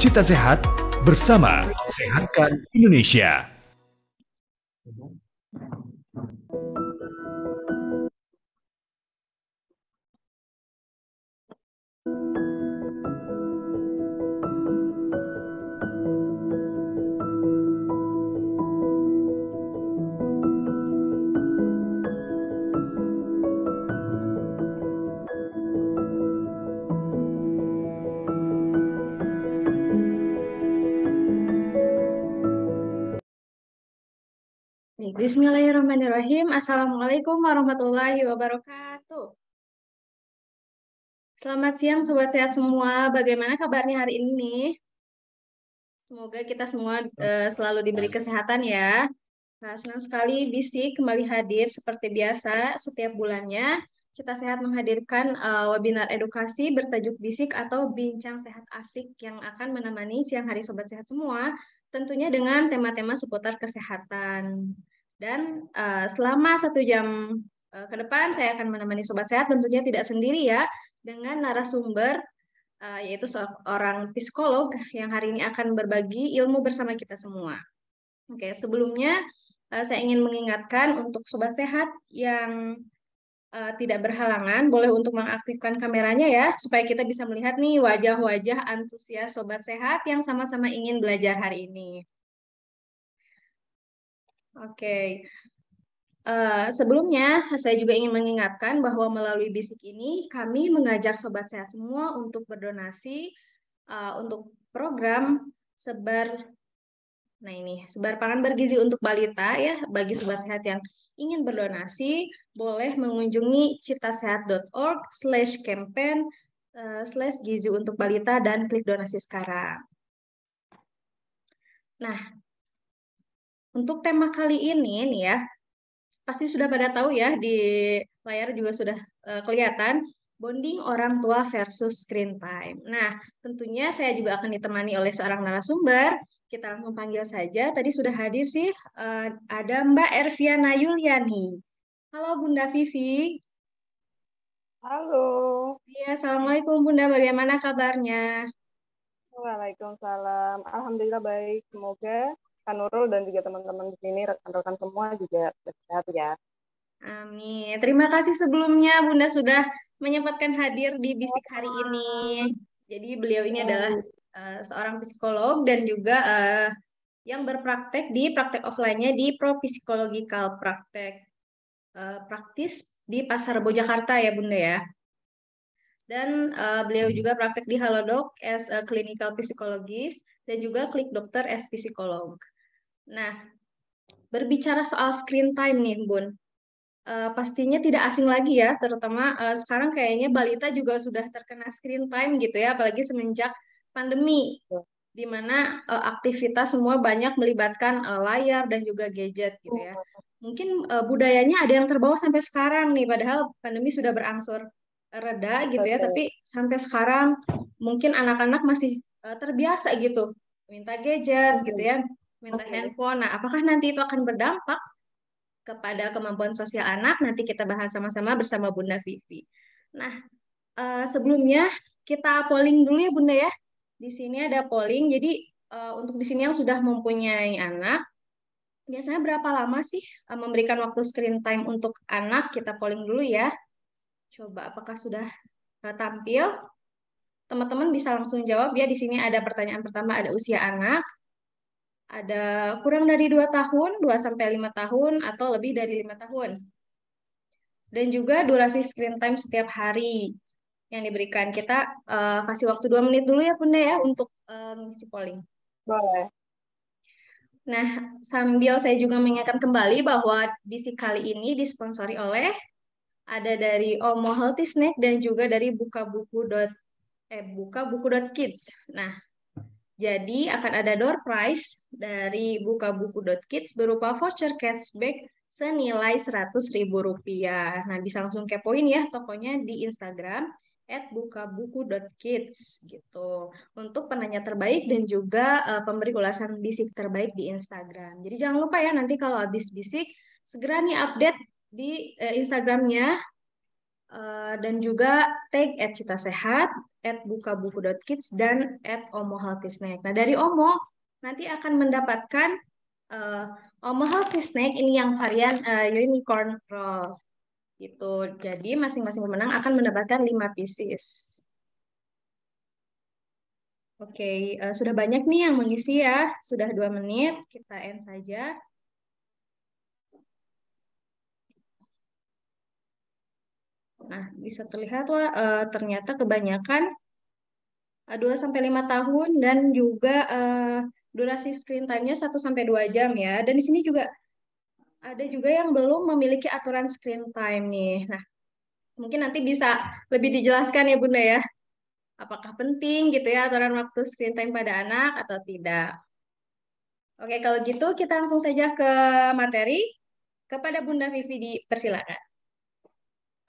Cita Sehat bersama Sehatkan Indonesia. Bismillahirrahmanirrahim. Assalamualaikum warahmatullahi wabarakatuh. Selamat siang Sobat Sehat semua. Bagaimana kabarnya hari ini? Semoga kita semua selalu diberi kesehatan ya. Nah, senang sekali Bisik kembali hadir seperti biasa setiap bulannya. Cita Sehat menghadirkan webinar edukasi bertajuk Bisik atau Bincang Sehat Asik yang akan menemani siang hari Sobat Sehat semua, tentunya dengan tema-tema seputar kesehatan. Dan selama 1 jam ke depan saya akan menemani Sobat Sehat tentunya tidak sendiri ya, dengan narasumber yaitu seorang psikolog yang hari ini akan berbagi ilmu bersama kita semua. Oke, sebelumnya saya ingin mengingatkan untuk Sobat Sehat yang tidak berhalangan, boleh untuk mengaktifkan kameranya ya, supaya kita bisa melihat nih wajah-wajah antusias Sobat Sehat yang sama-sama ingin belajar hari ini. Oke, sebelumnya saya juga ingin mengingatkan bahwa melalui Bisik ini kami mengajak Sobat Sehat semua untuk berdonasi untuk program sebar. Nah ini, sebar pangan bergizi untuk balita ya, bagi Sobat Sehat yang ingin berdonasi, boleh mengunjungi citasehat.org/campaign/gizi untuk balita dan klik donasi sekarang. Nah, untuk tema kali ini nih ya, pasti sudah pada tahu ya, di layar juga sudah kelihatan, bonding orang tua versus screen time. Nah, tentunya saya juga akan ditemani oleh seorang narasumber. Kita langsung panggil saja. Tadi sudah hadir sih, ada Mbak Erviana Yuliani. Halo Bunda Vivi. Halo. Iya, Assalamualaikum Bunda. Bagaimana kabarnya? Waalaikumsalam. Alhamdulillah baik. Semoga Kak Nurul dan juga teman-teman di sini, rekan-rekan semua juga sehat ya. Amin. Terima kasih sebelumnya Bunda sudah menyempatkan hadir di Bisik hari ini. Jadi beliau ini adalah seorang psikolog dan juga yang berpraktek di praktek offline-nya di Pro Psikological Praktis di Pasar Bojakarta ya Bunda ya. Dan beliau juga praktek di Halodoc as a clinical psychologist dan juga Klik Dokter as psikolog. Nah, berbicara soal screen time nih Bun, pastinya tidak asing lagi ya, terutama sekarang kayaknya balita juga sudah terkena screen time gitu ya, apalagi semenjak pandemi, di mana aktivitas semua banyak melibatkan layar dan juga gadget gitu ya. Mungkin budayanya ada yang terbawa sampai sekarang nih, padahal pandemi sudah berangsur reda gitu ya, tapi sampai sekarang mungkin anak-anak masih terbiasa gitu, minta gadget gitu ya, minta handphone. Nah, apakah nanti itu akan berdampak kepada kemampuan sosial anak? Nanti kita bahas sama-sama bersama Bunda Vivi. Nah, sebelumnya kita polling dulu ya Bunda ya. Di sini ada polling, jadi untuk di sini yang sudah mempunyai anak, biasanya berapa lama sih memberikan waktu screen time untuk anak? Kita polling dulu ya. Coba apakah sudah tampil? Teman-teman bisa langsung jawab ya. Di sini ada pertanyaan pertama, ada usia anak, ada kurang dari 2 tahun, 2 sampai 5 tahun, atau lebih dari 5 tahun. Dan juga durasi screen time setiap hari yang diberikan. Kita kasih waktu 2 menit dulu ya Bunda ya untuk ngisi polling. Boleh. Nah, sambil saya juga mengingatkan kembali bahwa Bisik kali ini disponsori oleh ada dari Omo Healthy Snack dan juga dari bukabuku.kids. Nah, jadi akan ada door prize dari bukabuku.kids berupa voucher cashback senilai Rp100.000. Nah, bisa langsung kepoin ya tokonya di Instagram @bukabuku.kids gitu. Untuk penanya terbaik dan juga pemberi ulasan bisik terbaik di Instagram. Jadi jangan lupa ya nanti kalau habis bisik segera nih update di Instagramnya Dan juga tag @citasehat, @bukabuku.kids, dan @omohealthysnack. Nah, dari Omo nanti akan mendapatkan uh, Omo Healthy Snack ini yang varian unicorn roll gitu. Jadi masing-masing pemenang akan mendapatkan 5 pieces. Oke, sudah banyak nih yang mengisi ya. Sudah 2 menit, kita end saja. Nah, bisa terlihat wah, ternyata kebanyakan 2 sampai 5 tahun dan juga durasi screen time-nya 1 sampai 2 jam ya. Dan di sini juga ada juga yang belum memiliki aturan screen time nih. Nah, mungkin nanti bisa lebih dijelaskan ya Bunda ya. Apakah penting gitu ya aturan waktu screen time pada anak atau tidak. Oke, kalau gitu kita langsung saja ke materi. Kepada Bunda Vivi dipersilakan.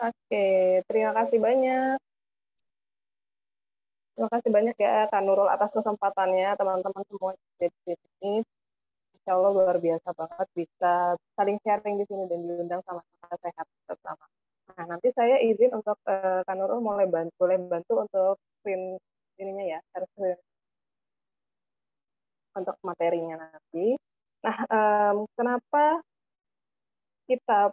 Oke, terima kasih banyak. Terima kasih banyak ya Kak Nurul atas kesempatannya, teman-teman semua di sini. Insya Allah luar biasa banget bisa saling sharing di sini dan diundang sama-sama sehat bersama. Nah, nanti saya izin untuk Kak Nurul boleh bantu untuk screen ininya ya, screen untuk materinya nanti. Nah, kenapa kita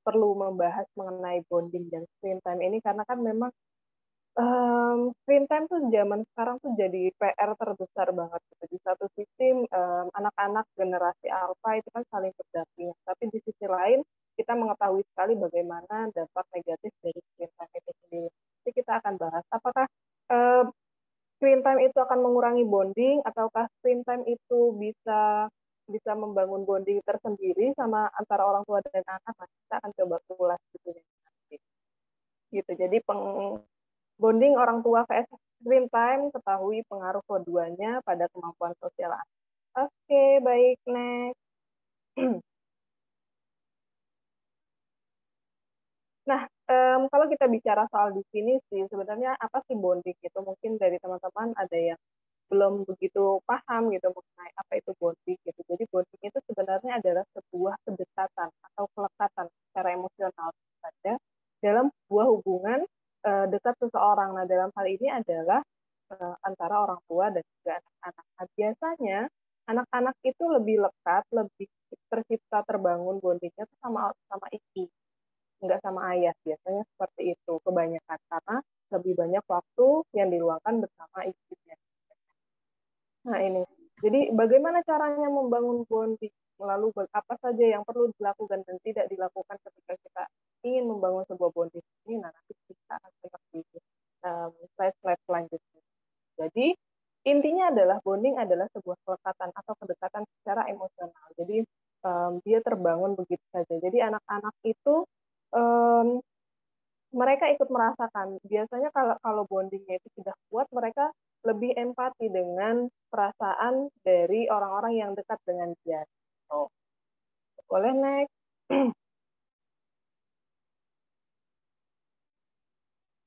perlu membahas mengenai bonding dan screen time ini? Karena kan memang screen time tuh zaman sekarang tuh jadi PR terbesar banget gitu. Di satu sisi anak-anak generasi alpha itu kan saling berdampingan, tapi di sisi lain kita mengetahui sekali bagaimana dampak negatif dari screen time itu sendiri. Jadi kita akan bahas apakah screen time itu akan mengurangi bonding ataukah screen time itu bisa bisa membangun bonding tersendiri sama antara orang tua dan anak. Nah, kita akan coba ulas gitu nanti. Gitu. Jadi bonding orang tua vs screen time, ketahui pengaruh keduanya pada kemampuan sosial anak. Oke, baik, next. Nah, kalau kita bicara soal di sini sih, sebenarnya apa sih bonding itu? Mungkin dari teman-teman ada yang belum begitu paham gitu mengenai apa itu bonding gitu. Jadi bonding itu sebenarnya adalah sebuah kedekatan atau kelekatan secara emosional saja dalam sebuah hubungan dekat seseorang. Nah, dalam hal ini adalah antara orang tua dan juga anak-anak. Nah, biasanya anak-anak itu lebih lekat, lebih tercipta terbangun bondingnya sama sama ibu, nggak sama ayah. Biasanya seperti itu kebanyakan karena lebih banyak waktu yang diluangkan bersama ibunya. Nah ini, jadi bagaimana caranya membangun bonding? Lalu apa saja yang perlu dilakukan dan tidak dilakukan ketika kita ingin membangun sebuah bonding ini? Nah, nanti kita akan lihat di slide-slide selanjutnya. Jadi intinya adalah bonding adalah sebuah kelekatan atau kedekatan secara emosional. Jadi dia terbangun begitu saja. Jadi anak-anak itu mereka ikut merasakan. Biasanya kalau bondingnya itu sudah kuat, mereka lebih empati dengan perasaan dari orang-orang yang dekat dengan dia. So, boleh next.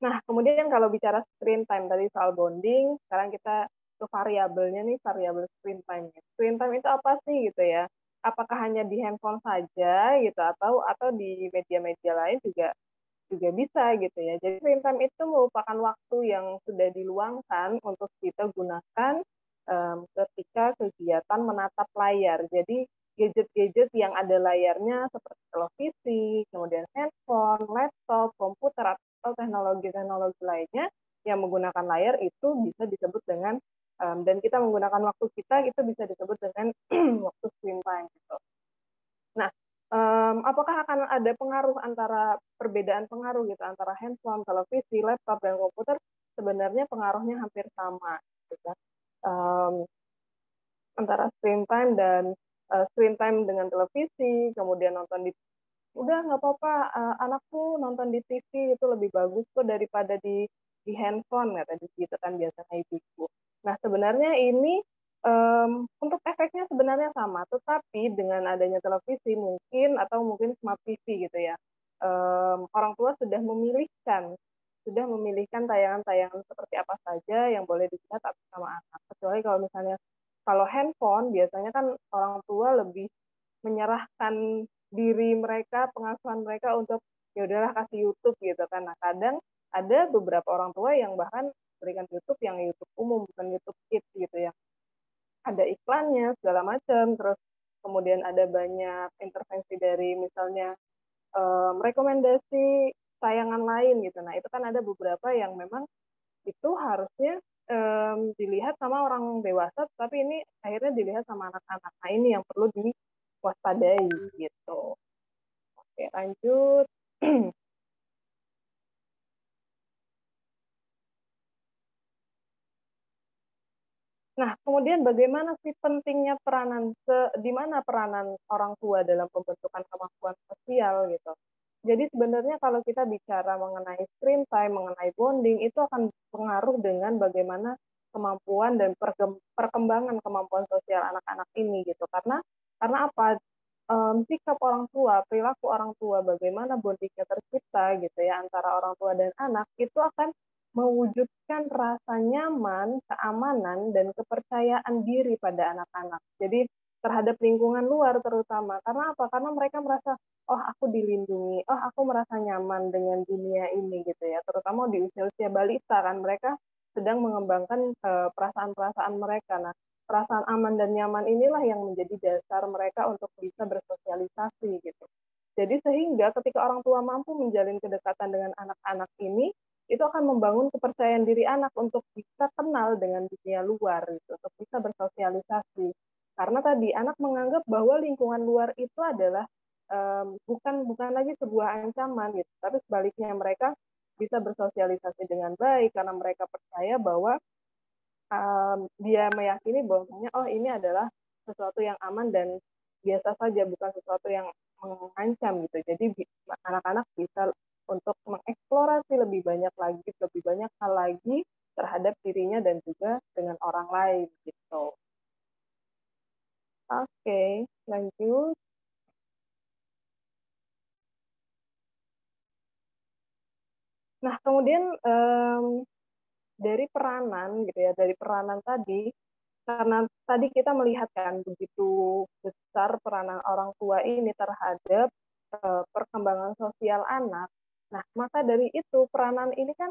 Nah, kemudian kalau bicara screen time tadi soal bonding, sekarang kita ke variabelnya nih, variabel screen time. Screen time itu apa sih gitu ya? Apakah hanya di handphone saja gitu atau di media-media lain juga juga bisa gitu ya. Jadi screen time itu merupakan waktu yang sudah diluangkan untuk kita gunakan ketika kegiatan menatap layar. Jadi gadget-gadget yang ada layarnya seperti televisi, kemudian handphone, laptop, komputer, atau teknologi-teknologi lainnya yang menggunakan layar itu bisa disebut dengan dan kita menggunakan waktu kita itu bisa disebut dengan waktu screen time gitu. Nah, apakah akan ada pengaruh perbedaan pengaruh gitu antara handphone, televisi, laptop dan komputer? Sebenarnya pengaruhnya hampir sama gitu. Antara screen time dengan televisi, kemudian nonton udah nggak apa-apa, anakku nonton di TV itu lebih bagus kok daripada di handphone kata gitu kan biasanya ibu-ibu. Nah, sebenarnya ini untuk efeknya sebenarnya sama, tetapi dengan adanya televisi mungkin smart TV gitu ya, orang tua sudah memilihkan tayangan-tayangan seperti apa saja yang boleh dilihat sama anak. Kecuali kalau handphone biasanya kan orang tua lebih menyerahkan diri mereka, pengasuhan mereka untuk ya udahlah kasih YouTube gitu kan. Nah kadang ada beberapa orang tua yang bahkan berikan YouTube yang YouTube umum, bukan YouTube Kids gitu ya, ada iklannya segala macam, terus kemudian ada banyak intervensi dari misalnya rekomendasi tayangan lain gitu. Nah itu kan ada beberapa yang memang itu harusnya dilihat sama orang dewasa, tapi ini akhirnya dilihat sama anak-anak. Nah ini yang perlu diwaspadai gitu. Oke lanjut. Nah, kemudian bagaimana sih pentingnya di mana peranan orang tua dalam pembentukan kemampuan sosial gitu. Jadi sebenarnya kalau kita bicara mengenai screen time, mengenai bonding, itu akan pengaruh dengan bagaimana kemampuan dan perkembangan kemampuan sosial anak-anak ini gitu. Karena apa? Sikap orang tua, perilaku orang tua, bagaimana bondingnya tercipta gitu ya antara orang tua dan anak, itu akan mewujudkan rasa nyaman, keamanan, dan kepercayaan diri pada anak-anak. Jadi terhadap lingkungan luar terutama. Karena apa? Karena mereka merasa, oh aku dilindungi, oh aku merasa nyaman dengan dunia ini gitu ya. Terutama di usia-usia balita kan, mereka sedang mengembangkan perasaan-perasaan mereka. Nah, perasaan aman dan nyaman inilah yang menjadi dasar mereka untuk bisa bersosialisasi gitu. Jadi sehingga ketika orang tua mampu menjalin kedekatan dengan anak-anak ini, itu akan membangun kepercayaan diri anak untuk bisa kenal dengan dunia luar, gitu, untuk bisa bersosialisasi. Karena tadi anak menganggap bahwa lingkungan luar itu adalah bukan lagi sebuah ancaman, gitu, tapi sebaliknya mereka bisa bersosialisasi dengan baik karena mereka percaya bahwa dia meyakini bahwasanya oh ini adalah sesuatu yang aman dan biasa saja, bukan sesuatu yang mengancam gitu. Jadi anak-anak bisa untuk mengeksplorasi lebih banyak hal lagi terhadap dirinya dan juga dengan orang lain gitu. Oke, lanjut. Nah, kemudian dari peranan gitu ya, dari peranan tadi, karena tadi kita melihat kan begitu besar peranan orang tua ini terhadap perkembangan sosial anak. Nah, maka dari itu peranan ini kan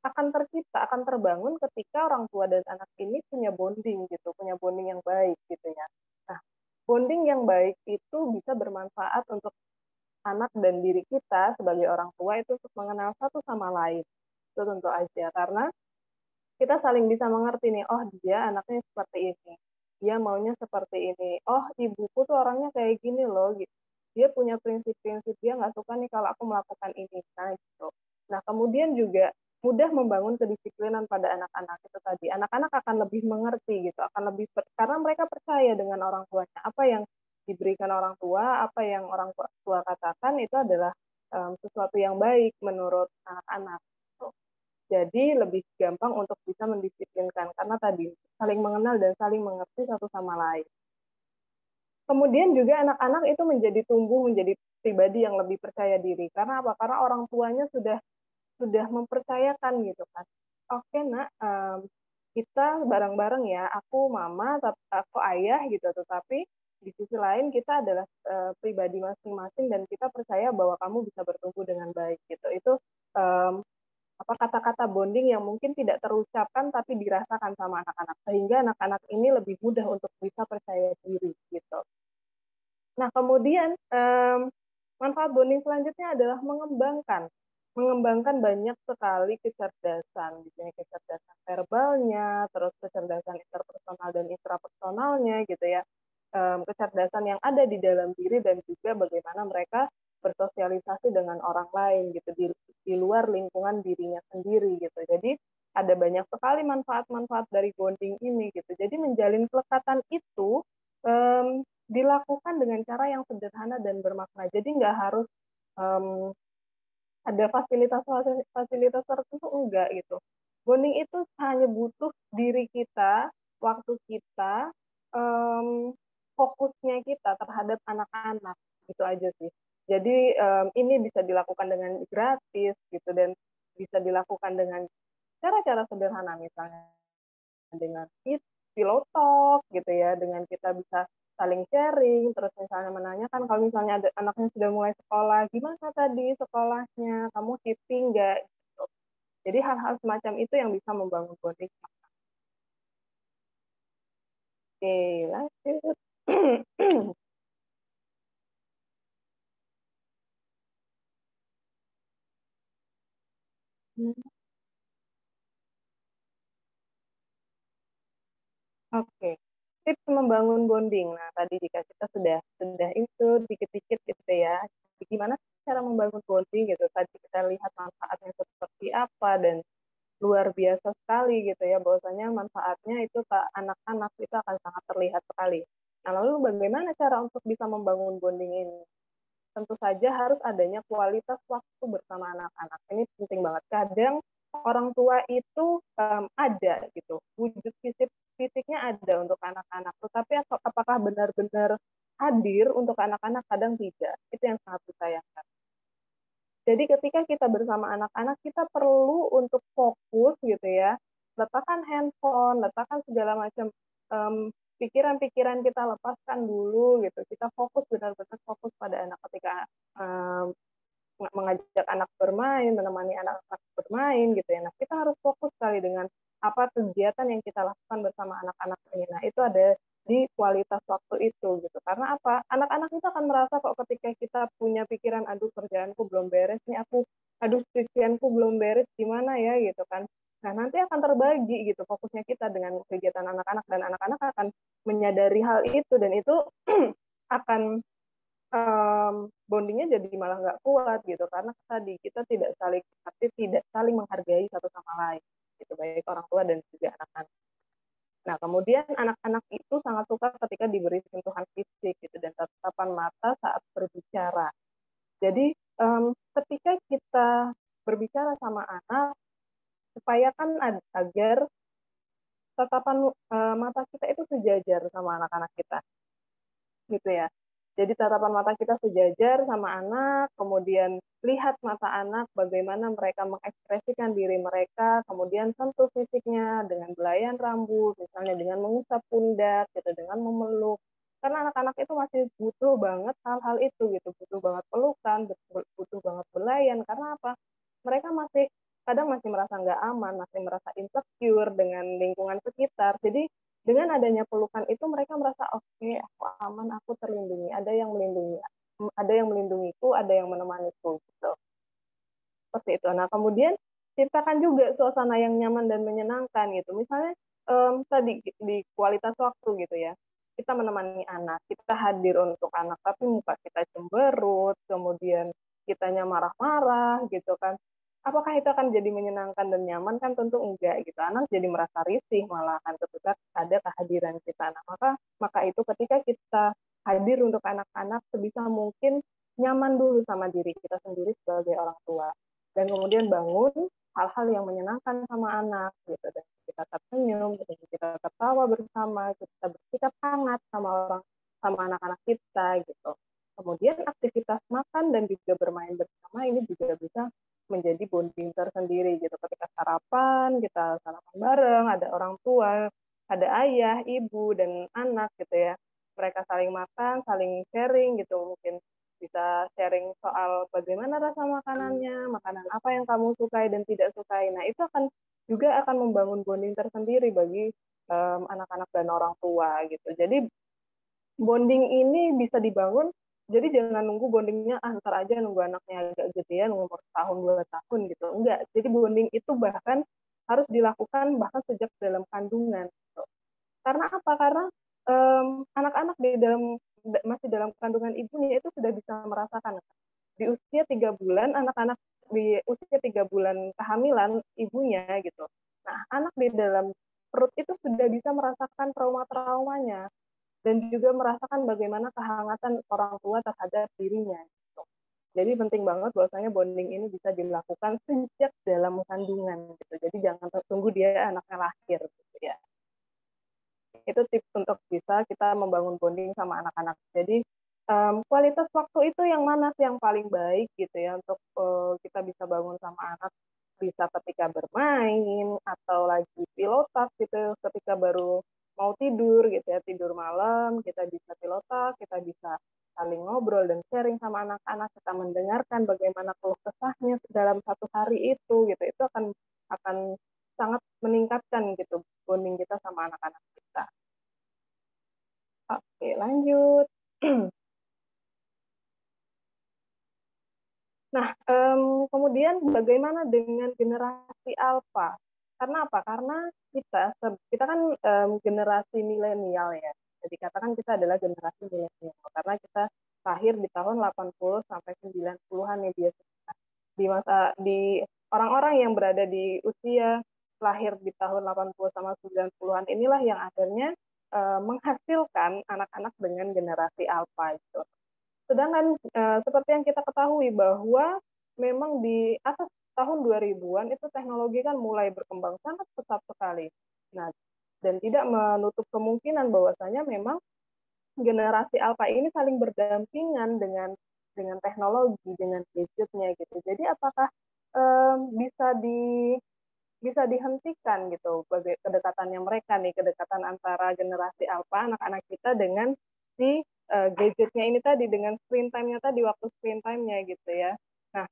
akan tercipta, akan terbangun ketika orang tua dan anak ini punya bonding gitu, punya bonding yang baik gitu ya. Nah, bonding yang baik itu bisa bermanfaat untuk anak dan diri kita sebagai orang tua itu untuk mengenal satu sama lain. Itu tentu aja karena kita saling bisa mengerti nih, oh dia anaknya seperti ini, dia maunya seperti ini, oh ibuku tuh orangnya kayak gini loh, gitu. Dia punya prinsip-prinsip, dia nggak suka nih kalau aku melakukan ini, nah gitu. Nah kemudian juga mudah membangun kedisiplinan pada anak-anak itu tadi. Anak-anak akan lebih mengerti gitu, akan lebih karena mereka percaya dengan orang tuanya. Apa yang diberikan orang tua, apa yang orang tua katakan itu adalah sesuatu yang baik menurut anak-anak. Jadi lebih gampang untuk bisa mendisiplinkan karena tadi saling mengenal dan saling mengerti satu sama lain. Kemudian juga anak-anak itu tumbuh menjadi pribadi yang lebih percaya diri. Karena apa? Karena orang tuanya sudah mempercayakan gitu kan. Oke nak, kita bareng-bareng ya. Aku mama, aku ayah gitu. Tetapi di sisi lain kita adalah pribadi masing-masing dan kita percaya bahwa kamu bisa bertumbuh dengan baik gitu. Itu kata-kata bonding yang mungkin tidak terucapkan tapi dirasakan sama anak-anak sehingga anak-anak ini lebih mudah untuk bisa percaya diri gitu. Nah kemudian manfaat bonding selanjutnya adalah mengembangkan banyak sekali kecerdasan, misalnya kecerdasan verbalnya, terus kecerdasan interpersonal dan intrapersonalnya gitu ya, kecerdasan yang ada di dalam diri dan juga bagaimana mereka bersosialisasi dengan orang lain gitu di luar lingkungan dirinya sendiri gitu. Jadi ada banyak sekali manfaat-manfaat dari bonding ini gitu. Jadi menjalin kelekatan itu dilakukan dengan cara yang sederhana dan bermakna. Jadi nggak harus ada fasilitas tertentu, enggak gitu. Bonding itu hanya butuh diri kita, waktu kita, fokusnya kita terhadap anak-anak, gitu aja sih. Jadi ini bisa dilakukan dengan gratis gitu dan bisa dilakukan dengan cara-cara sederhana misalnya dengan pillow talk gitu ya, dengan kita bisa saling sharing, terus misalnya menanyakan kalau misalnya ada anaknya sudah mulai sekolah, gimana tadi sekolahnya, kamu happy nggak? Gitu. Jadi hal-hal semacam itu yang bisa membangun bonding. Oke, lanjut. Oke, tips membangun bonding. Nah, tadi jika kita sudah itu dikit-dikit gitu ya. Gimana cara membangun bonding gitu? Tadi kita lihat manfaatnya seperti apa dan luar biasa sekali gitu ya. Bahwasanya manfaatnya itu ke anak-anak itu akan sangat terlihat sekali. Nah, lalu bagaimana cara untuk bisa membangun bonding ini? Tentu saja harus adanya kualitas waktu bersama anak-anak. Ini penting banget. Kadang orang tua itu ada gitu, wujud fisiknya ada untuk anak-anak, tetapi apakah benar-benar hadir untuk anak-anak kadang tidak. Itu yang sangat disayangkan. Jadi ketika kita bersama anak-anak, kita perlu untuk fokus gitu ya, letakkan handphone, letakkan segala macam pikiran-pikiran kita lepaskan dulu gitu. Kita fokus benar-benar fokus pada anak ketika um, mengajak anak bermain, menemani anak-anak bermain gitu ya. Nah, kita harus fokus sekali dengan apa kegiatan yang kita lakukan bersama anak-anak ini. Nah, itu ada di kualitas waktu itu gitu. Karena apa? Anak-anak itu akan merasa kok ketika kita punya pikiran, aduh kerjaanku belum beres nih, aduh skripsianku belum beres, gimana ya gitu kan. Nah, nanti akan terbagi gitu fokusnya kita dengan kegiatan anak-anak, dan anak-anak akan menyadari hal itu, dan itu akan bondingnya jadi malah nggak kuat gitu, karena tadi kita tidak saling aktif, tidak saling menghargai satu sama lain gitu, baik orang tua dan juga anak-anak. Nah, kemudian anak-anak itu sangat suka ketika diberi sentuhan fisik gitu dan tatapan mata saat berbicara. Jadi ketika kita berbicara sama anak, upayakan agar tatapan mata kita itu sejajar sama anak-anak kita gitu ya. Jadi tatapan mata kita sejajar sama anak, kemudian lihat mata anak bagaimana mereka mengekspresikan diri mereka, kemudian sentuh fisiknya dengan belayan rambut, misalnya dengan mengusap pundak, gitu, dengan memeluk. Karena anak-anak itu masih butuh banget hal-hal itu gitu, butuh banget pelukan, butuh banget belayan. Karena apa? Mereka masih kadang masih merasa nggak aman, masih merasa insecure dengan lingkungan sekitar. Jadi dengan adanya pelukan itu mereka merasa oke, aku aman, aku terlindungi, ada yang melindungiku, ada yang menemaniku gitu. Seperti itu. Nah, kemudian ciptakan juga suasana yang nyaman dan menyenangkan gitu. Misalnya tadi di kualitas waktu gitu ya. Kita menemani anak, kita hadir untuk anak, tapi muka kita cemberut, kemudian kitanya marah-marah gitu kan. Apakah itu akan jadi menyenangkan dan nyaman? Kan tentu enggak gitu. Anak jadi merasa risih malah kan ketika ada kehadiran kita. Nah, maka itu ketika kita hadir untuk anak-anak sebisa mungkin nyaman dulu sama diri kita sendiri sebagai orang tua. Dan kemudian bangun hal-hal yang menyenangkan sama anak gitu, dan kita tersenyum, kita tertawa bersama, kita bersikap hangat sama anak-anak kita gitu. Kemudian aktivitas makan dan juga bermain bersama ini juga bisa menjadi bonding tersendiri gitu. Ketika sarapan, kita sarapan bareng, ada orang tua, ada ayah, ibu, dan anak gitu ya. Mereka saling makan, saling sharing gitu, mungkin bisa sharing soal bagaimana rasa makanannya, makanan apa yang kamu sukai dan tidak sukai. Nah, itu akan membangun bonding tersendiri bagi anak-anak dan orang tua gitu. Jadi bonding ini bisa dibangun, jadi jangan nunggu bondingnya ntar aja, nunggu anaknya agak gedean, umur tahun 2 tahun gitu. Enggak, jadi bonding itu bahkan harus dilakukan bahkan sejak dalam kandungan gitu. Karena apa? Karena anak-anak masih dalam kandungan ibunya itu sudah bisa merasakan di usia 3 bulan, anak-anak di usia 3 bulan kehamilan ibunya gitu. Nah, anak di dalam perut itu sudah bisa merasakan trauma-traumanya dan juga merasakan bagaimana kehangatan orang tua terhadap dirinya. Gitu. Jadi penting banget bahwasanya bonding ini bisa dilakukan sejak dalam kandungan. Gitu. Jadi jangan tunggu dia anaknya lahir. Gitu ya. Itu tips untuk bisa kita membangun bonding sama anak-anak. Jadi kualitas waktu itu yang mana sih yang paling baik gitu ya untuk kita bisa bangun sama anak, bisa ketika bermain atau lagi pilotas gitu ketika baru mau tidur gitu ya, tidur malam, kita bisa pilotak, kita bisa saling ngobrol dan sharing sama anak-anak, kita mendengarkan bagaimana keluh kesahnya dalam satu hari itu akan sangat meningkatkan gitu bonding kita sama anak-anak kita. Oke, lanjut. Nah, kemudian bagaimana dengan generasi alfa? Karena apa? Karena kita kan generasi milenial ya. Jadi katakan kita adalah generasi milenial karena kita lahir di tahun 80 sampai 90-an ya biasanya. Di orang-orang yang berada di usia lahir di tahun 80 sama 90-an inilah yang akhirnya menghasilkan anak-anak dengan generasi alfa itu. Sedangkan seperti yang kita ketahui bahwa memang di atas tahun 2000-an itu teknologi kan mulai berkembang sangat pesat sekali. Nah, dan tidak menutup kemungkinan bahwasanya memang generasi alpha ini saling berdampingan dengan teknologi, dengan gadgetnya gitu. Jadi apakah bisa dihentikan gitu bagi kedekatannya mereka nih, kedekatan antara generasi alpha anak-anak kita dengan si gadgetnya ini tadi, dengan screen time-nya tadi, waktu screen time-nya gitu ya. Nah,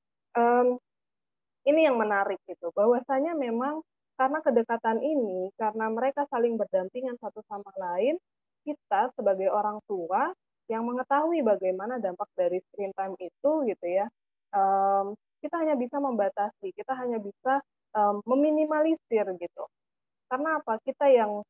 ini yang menarik gitu, bahwasanya memang karena kedekatan ini, karena mereka saling berdampingan satu sama lain, kita sebagai orang tua yang mengetahui bagaimana dampak dari screen time itu gitu ya, kita hanya bisa membatasi, kita hanya bisa meminimalisir gitu. Karena apa? Kita yang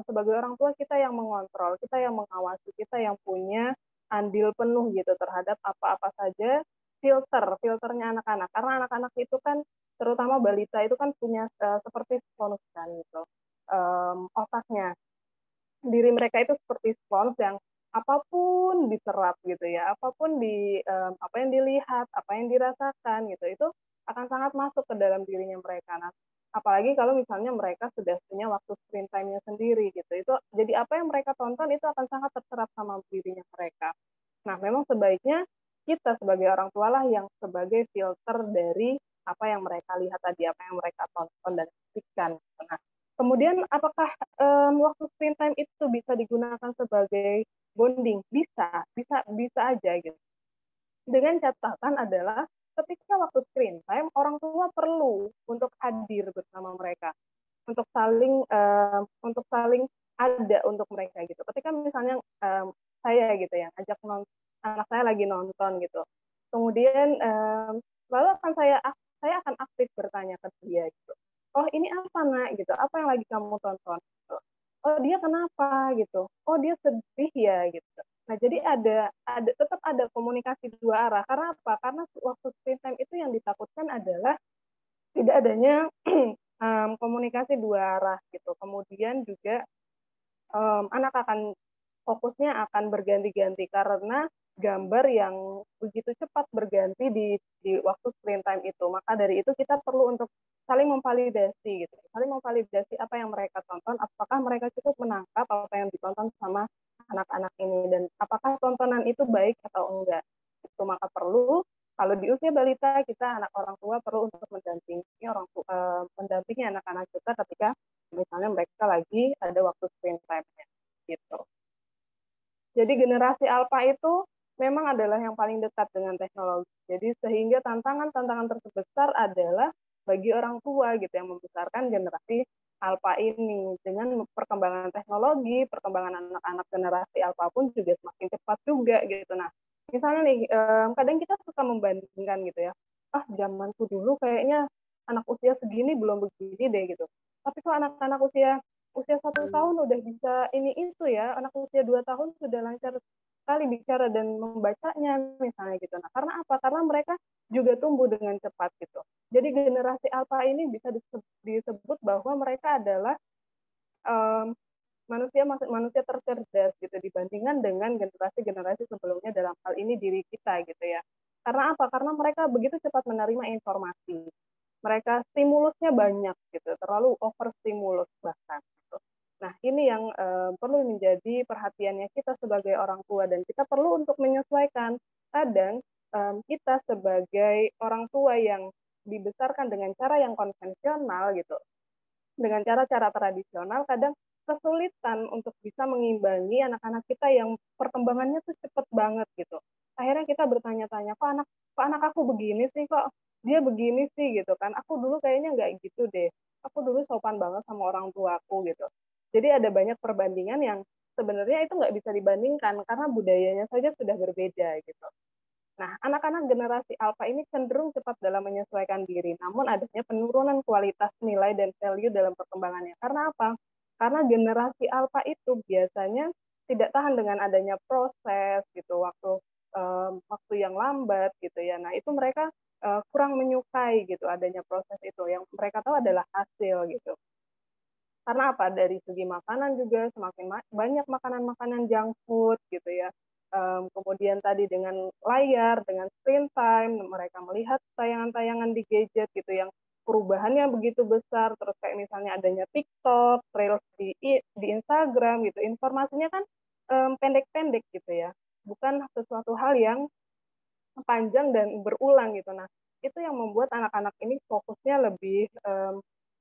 sebagai orang tua, kita yang mengontrol, kita yang mengawasi, kita yang punya andil penuh gitu terhadap apa-apa saja filternya anak-anak. Karena anak-anak itu kan, terutama balita itu kan punya seperti spons kan gitu, otaknya. Diri mereka itu seperti spons yang apapun diserap gitu ya, apapun apa yang dilihat, apa yang dirasakan gitu, itu akan sangat masuk ke dalam dirinya mereka. Nah, apalagi kalau misalnya mereka sudah punya waktu screen time-nya sendiri gitu, itu jadi apa yang mereka tonton itu akan sangat terserap sama dirinya mereka. Nah, memang sebaiknya kita sebagai orang tua lah yang sebagai filter dari apa yang mereka lihat tadi, apa yang mereka tonton dan saksikan. Nah, kemudian apakah waktu screen time itu bisa digunakan sebagai bonding? Bisa aja gitu. Dengan catatan adalah ketika waktu screen time, orang tua perlu untuk hadir bersama mereka, untuk saling ada untuk mereka gitu. Ketika misalnya saya gitu ya, ajak anak saya lagi nonton gitu, kemudian lalu saya akan aktif bertanya ke dia gitu. Oh ini apa nak gitu? Apa yang lagi kamu tonton? Gitu. Oh dia kenapa gitu? Oh dia sedih ya gitu. Nah jadi tetap ada komunikasi dua arah. Karena apa? Karena waktu screen time itu yang ditakutkan adalah tidak adanya komunikasi dua arah gitu. Kemudian juga anak akan fokusnya akan berganti-ganti karena gambar yang begitu cepat berganti di waktu screen time itu. Maka dari itu kita perlu untuk saling memvalidasi gitu. Saling memvalidasi apa yang mereka tonton, apakah mereka cukup menangkap apa yang ditonton sama anak-anak ini dan apakah tontonan itu baik atau enggak. Itu maka perlu kalau di usia balita kita orang tua perlu untuk mendampingi anak-anak kita ketika misalnya mereka lagi ada waktu screen time-nya gitu. Jadi generasi alpha itu memang adalah yang paling dekat dengan teknologi. Jadi sehingga tantangan terbesar adalah bagi orang tua gitu yang membesarkan generasi alpha ini. Dengan perkembangan teknologi, perkembangan anak-anak generasi alpha pun juga semakin cepat juga gitu. Nah, misalnya nih kadang kita suka membandingkan gitu ya. Ah, zamanku dulu kayaknya anak usia segini belum begini deh gitu. Tapi kok anak-anak usia 1 tahun udah bisa ini itu ya, anak usia 2 tahun sudah lancar sekali bicara dan membacanya misalnya gitu. Nah, karena apa? Karena mereka juga tumbuh dengan cepat gitu. Jadi generasi alpha ini bisa disebut bahwa mereka adalah manusia tercerdas gitu dibandingkan dengan generasi-generasi sebelumnya, dalam hal ini diri kita gitu ya. Karena apa? Karena mereka begitu cepat menerima informasi. Mereka stimulusnya banyak gitu, terlalu overstimulus bahkan. Gitu. Nah, ini yang perlu menjadi perhatiannya kita sebagai orang tua dan kita perlu untuk menyesuaikan. Kadang kita sebagai orang tua yang dibesarkan dengan cara yang konvensional gitu, dengan cara-cara tradisional, kadang kesulitan untuk bisa mengimbangi anak-anak kita yang perkembangannya tuh cepet banget gitu. Akhirnya kita bertanya-tanya, kok anak aku begini sih, kok dia begini sih gitu kan. Aku dulu kayaknya nggak gitu deh. Aku dulu sopan banget sama orang tuaku gitu. Jadi ada banyak perbandingan yang sebenarnya itu nggak bisa dibandingkan karena budayanya saja sudah berbeda gitu. Nah, anak-anak generasi alpha ini cenderung cepat dalam menyesuaikan diri, namun adanya penurunan kualitas nilai dan value dalam perkembangannya. Karena apa? Karena generasi alpha itu biasanya tidak tahan dengan adanya proses gitu, waktu yang lambat gitu ya. Nah, itu mereka kurang menyukai gitu adanya proses itu. Yang mereka tahu adalah hasil gitu. Karena apa? Dari segi makanan juga semakin banyak makanan-makanan junk food gitu ya. Kemudian tadi dengan layar, dengan screen time, mereka melihat tayangan-tayangan di gadget gitu yang perubahannya begitu besar. Terus kayak misalnya adanya TikTok, Reels di Instagram gitu. Informasinya kan pendek-pendek gitu ya. Bukan sesuatu hal yang panjang dan berulang gitu. Nah, itu yang membuat anak-anak ini fokusnya lebih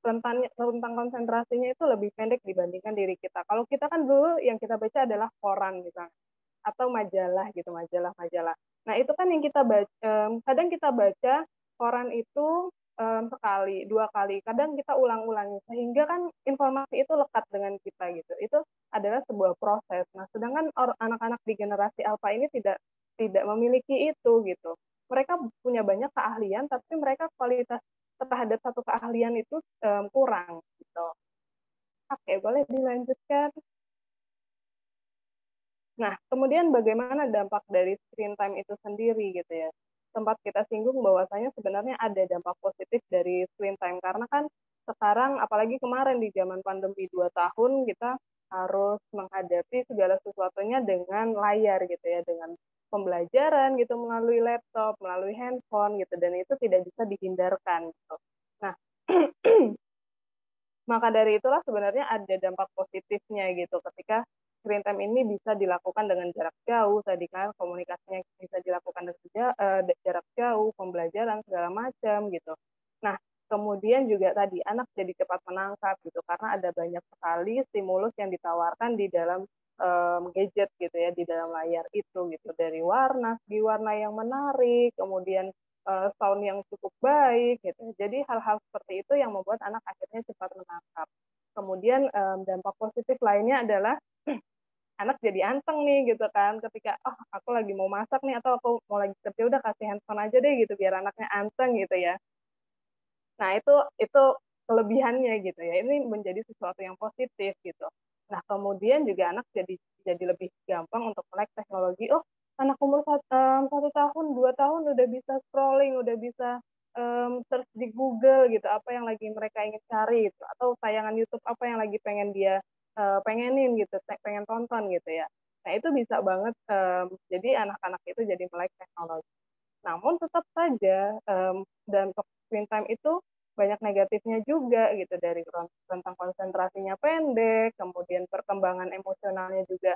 rentang konsentrasinya itu lebih pendek dibandingkan diri kita. Kalau kita kan dulu yang kita baca adalah koran gitu atau majalah gitu, majalah-majalah. Nah, itu kan yang kita baca, kadang kita baca koran itu sekali, dua kali, kadang kita ulang-ulangi sehingga kan informasi itu lekat dengan kita gitu. Itu adalah sebuah proses. Nah, sedangkan anak-anak di generasi alpha ini tidak tidak memiliki itu gitu. Mereka punya banyak keahlian, tapi mereka kualitas terhadap satu keahlian itu kurang gitu. Oke, boleh dilanjutkan. Nah, kemudian bagaimana dampak dari screen time itu sendiri gitu ya. Sempat kita singgung bahwasanya sebenarnya ada dampak positif dari screen time karena kan sekarang apalagi kemarin di zaman pandemi 2 tahun kita harus menghadapi segala sesuatunya dengan layar gitu ya, dengan pembelajaran gitu melalui laptop, melalui handphone gitu dan itu tidak bisa dihindarkan gitu. Nah, maka dari itulah sebenarnya ada dampak positifnya gitu ketika screen time ini bisa dilakukan dengan jarak jauh, tadi kan komunikasinya bisa dilakukan dengan jarak jauh, pembelajaran segala macam gitu. Nah, kemudian juga tadi anak jadi cepat menangkap gitu karena ada banyak sekali stimulus yang ditawarkan di dalam gadget gitu ya, di dalam layar itu gitu, dari segi warna yang menarik, kemudian sound yang cukup baik gitu. Jadi hal-hal seperti itu yang membuat anak akhirnya cepat menangkap. Kemudian dampak positif lainnya adalah anak jadi anteng nih gitu kan ketika aku lagi mau masak nih atau aku mau lagi kerja udah kasih handphone aja deh gitu biar anaknya anteng gitu ya. Nah, itu kelebihannya gitu ya. Ini menjadi sesuatu yang positif gitu. Nah, kemudian juga anak jadi lebih gampang untuk melek teknologi. Oh, anak umur 1 tahun, 2 tahun udah bisa scrolling, udah bisa search di Google gitu, apa yang lagi mereka ingin cari gitu, atau tayangan YouTube apa yang lagi pengen dia pengenin gitu, pengen tonton gitu ya. Nah, itu bisa banget jadi anak-anak itu jadi melek teknologi. Namun tetap saja dan screen time itu banyak negatifnya juga gitu dari tentang konsentrasinya pendek, kemudian perkembangan emosionalnya juga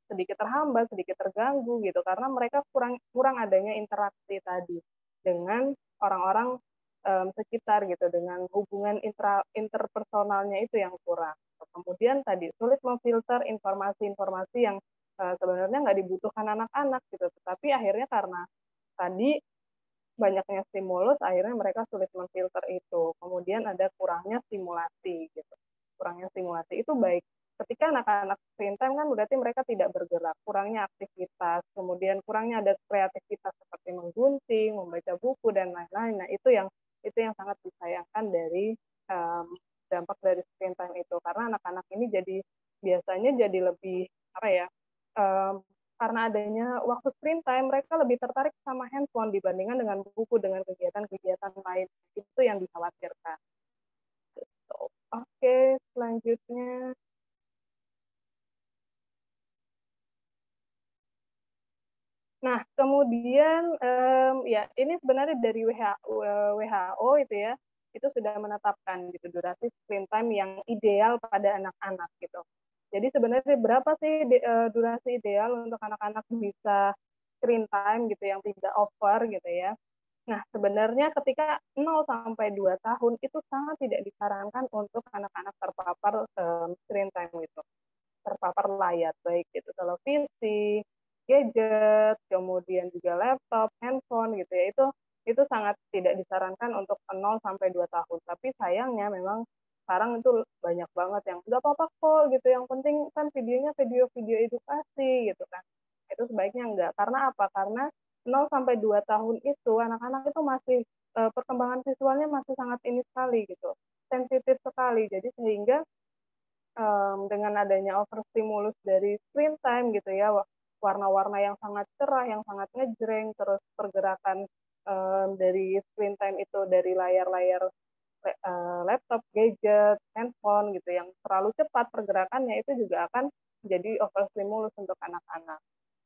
sedikit terhambat, sedikit terganggu gitu karena mereka kurang adanya interaksi tadi dengan orang-orang sekitar gitu dengan hubungan interpersonalnya itu yang kurang. Kemudian tadi sulit memfilter informasi-informasi yang sebenarnya nggak dibutuhkan anak-anak gitu, tetapi akhirnya karena tadi banyaknya stimulus akhirnya mereka sulit memfilter itu. Kemudian ada kurangnya stimulasi gitu. Kurangnya stimulasi itu baik ketika anak-anak screen time kan berarti mereka tidak bergerak, kurangnya aktivitas, kemudian kurangnya ada kreativitas seperti menggunting, membaca buku dan lain-lain. Nah, itu yang sangat disayangkan dari dampak dari screen time itu karena anak-anak ini jadi biasanya jadi lebih apa ya? Karena adanya waktu screen time, mereka lebih tertarik sama handphone dibandingkan dengan buku, dengan kegiatan-kegiatan lain. Itu yang dikhawatirkan. Oke, selanjutnya. Nah, kemudian ya ini sebenarnya dari WHO itu ya, itu sudah menetapkan gitu durasi screen time yang ideal pada anak-anak gitu. Jadi sebenarnya berapa sih durasi ideal untuk anak-anak bisa screen time gitu yang tidak over gitu ya. Nah, sebenarnya ketika 0 sampai 2 tahun itu sangat tidak disarankan untuk anak-anak terpapar screen time gitu. Terpapar layar, baik itu televisi, gadget, kemudian juga laptop, handphone gitu ya. Itu sangat tidak disarankan untuk 0 sampai 2 tahun. Tapi sayangnya memang sekarang itu banyak banget yang nggak apa-apa kok gitu. Yang penting kan videonya video-video edukasi gitu kan. Itu sebaiknya enggak. Karena apa? Karena 0 sampai 2 tahun itu anak-anak itu masih perkembangan visualnya masih sangat ini sekali gitu. Sensitif sekali. Jadi sehingga dengan adanya overstimulus dari screen time gitu ya, warna-warna yang sangat cerah, yang sangat ngejreng, terus pergerakan dari screen time itu dari layar-layar laptop, gadget, handphone gitu yang terlalu cepat pergerakannya itu juga akan menjadi overstimulus untuk anak-anak.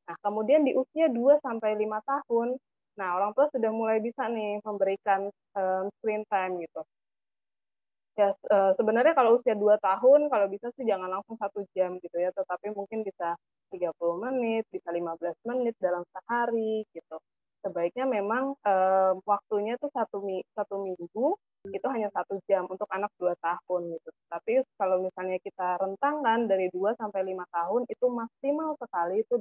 Nah, kemudian di usia 2 sampai 5 tahun, nah orang tua sudah mulai bisa nih memberikan screen time gitu. Ya, sebenarnya kalau usia 2 tahun, kalau bisa sih jangan langsung 1 jam gitu ya, tetapi mungkin bisa 30 menit, bisa 15 menit dalam sehari gitu. Sebaiknya memang waktunya tuh satu minggu itu hanya 1 jam untuk anak 2 tahun gitu. Tapi kalau misalnya kita rentangkan dari 2 sampai 5 tahun itu maksimal sekali itu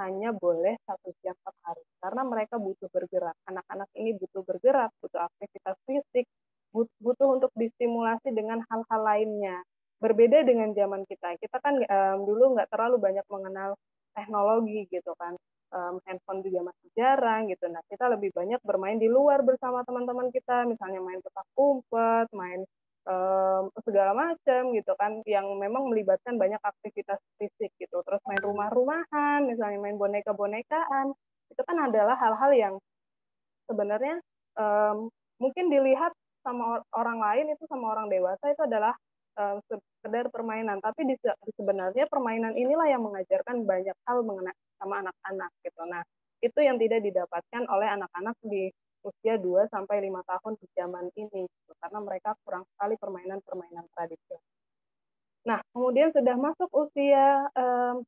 hanya boleh 1 jam per hari. Karena mereka butuh bergerak. Anak-anak ini butuh bergerak, butuh aktivitas fisik, butuh untuk distimulasi dengan hal-hal lainnya. Berbeda dengan zaman kita. Kita kan dulu nggak terlalu banyak mengenal teknologi gitu kan. Handphone juga masih jarang gitu. Nah, kita lebih banyak bermain di luar bersama teman-teman kita, misalnya main petak umpet, main segala macam gitu kan, yang memang melibatkan banyak aktivitas fisik gitu. Terus main rumah-rumahan, misalnya main boneka-bonekaan, itu kan adalah hal-hal yang sebenarnya mungkin dilihat sama orang lain itu sama orang dewasa itu adalah sekedar permainan, tapi sebenarnya permainan inilah yang mengajarkan banyak hal mengenai sama anak-anak gitu. Nah, itu yang tidak didapatkan oleh anak-anak di usia 2 sampai 5 tahun di zaman ini gitu, karena mereka kurang sekali permainan-permainan tradisional. Nah, kemudian sudah masuk usia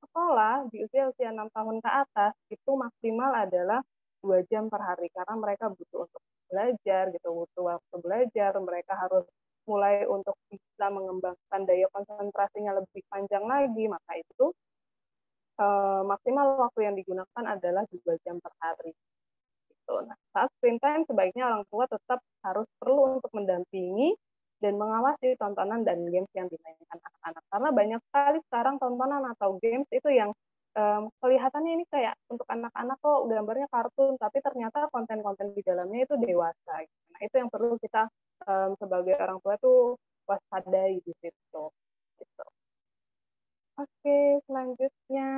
sekolah, di usia 6 tahun ke atas, itu maksimal adalah 2 jam per hari, karena mereka butuh untuk belajar, gitu, butuh waktu belajar, mereka harus mulai untuk bisa mengembangkan daya konsentrasinya lebih panjang lagi, maka itu maksimal waktu yang digunakan adalah 2 jam per hari. Gitu. Nah, saat screen time sebaiknya orang tua tetap harus perlu untuk mendampingi dan mengawasi tontonan dan games yang dimainkan anak-anak. Karena banyak sekali sekarang tontonan atau games itu yang kelihatannya ini kayak untuk anak-anak kok gambarnya kartun, tapi ternyata konten-konten di dalamnya itu dewasa. Nah, itu yang perlu kita sebagai orang tua tuh waspadai di situ. Gitu. Oke, selanjutnya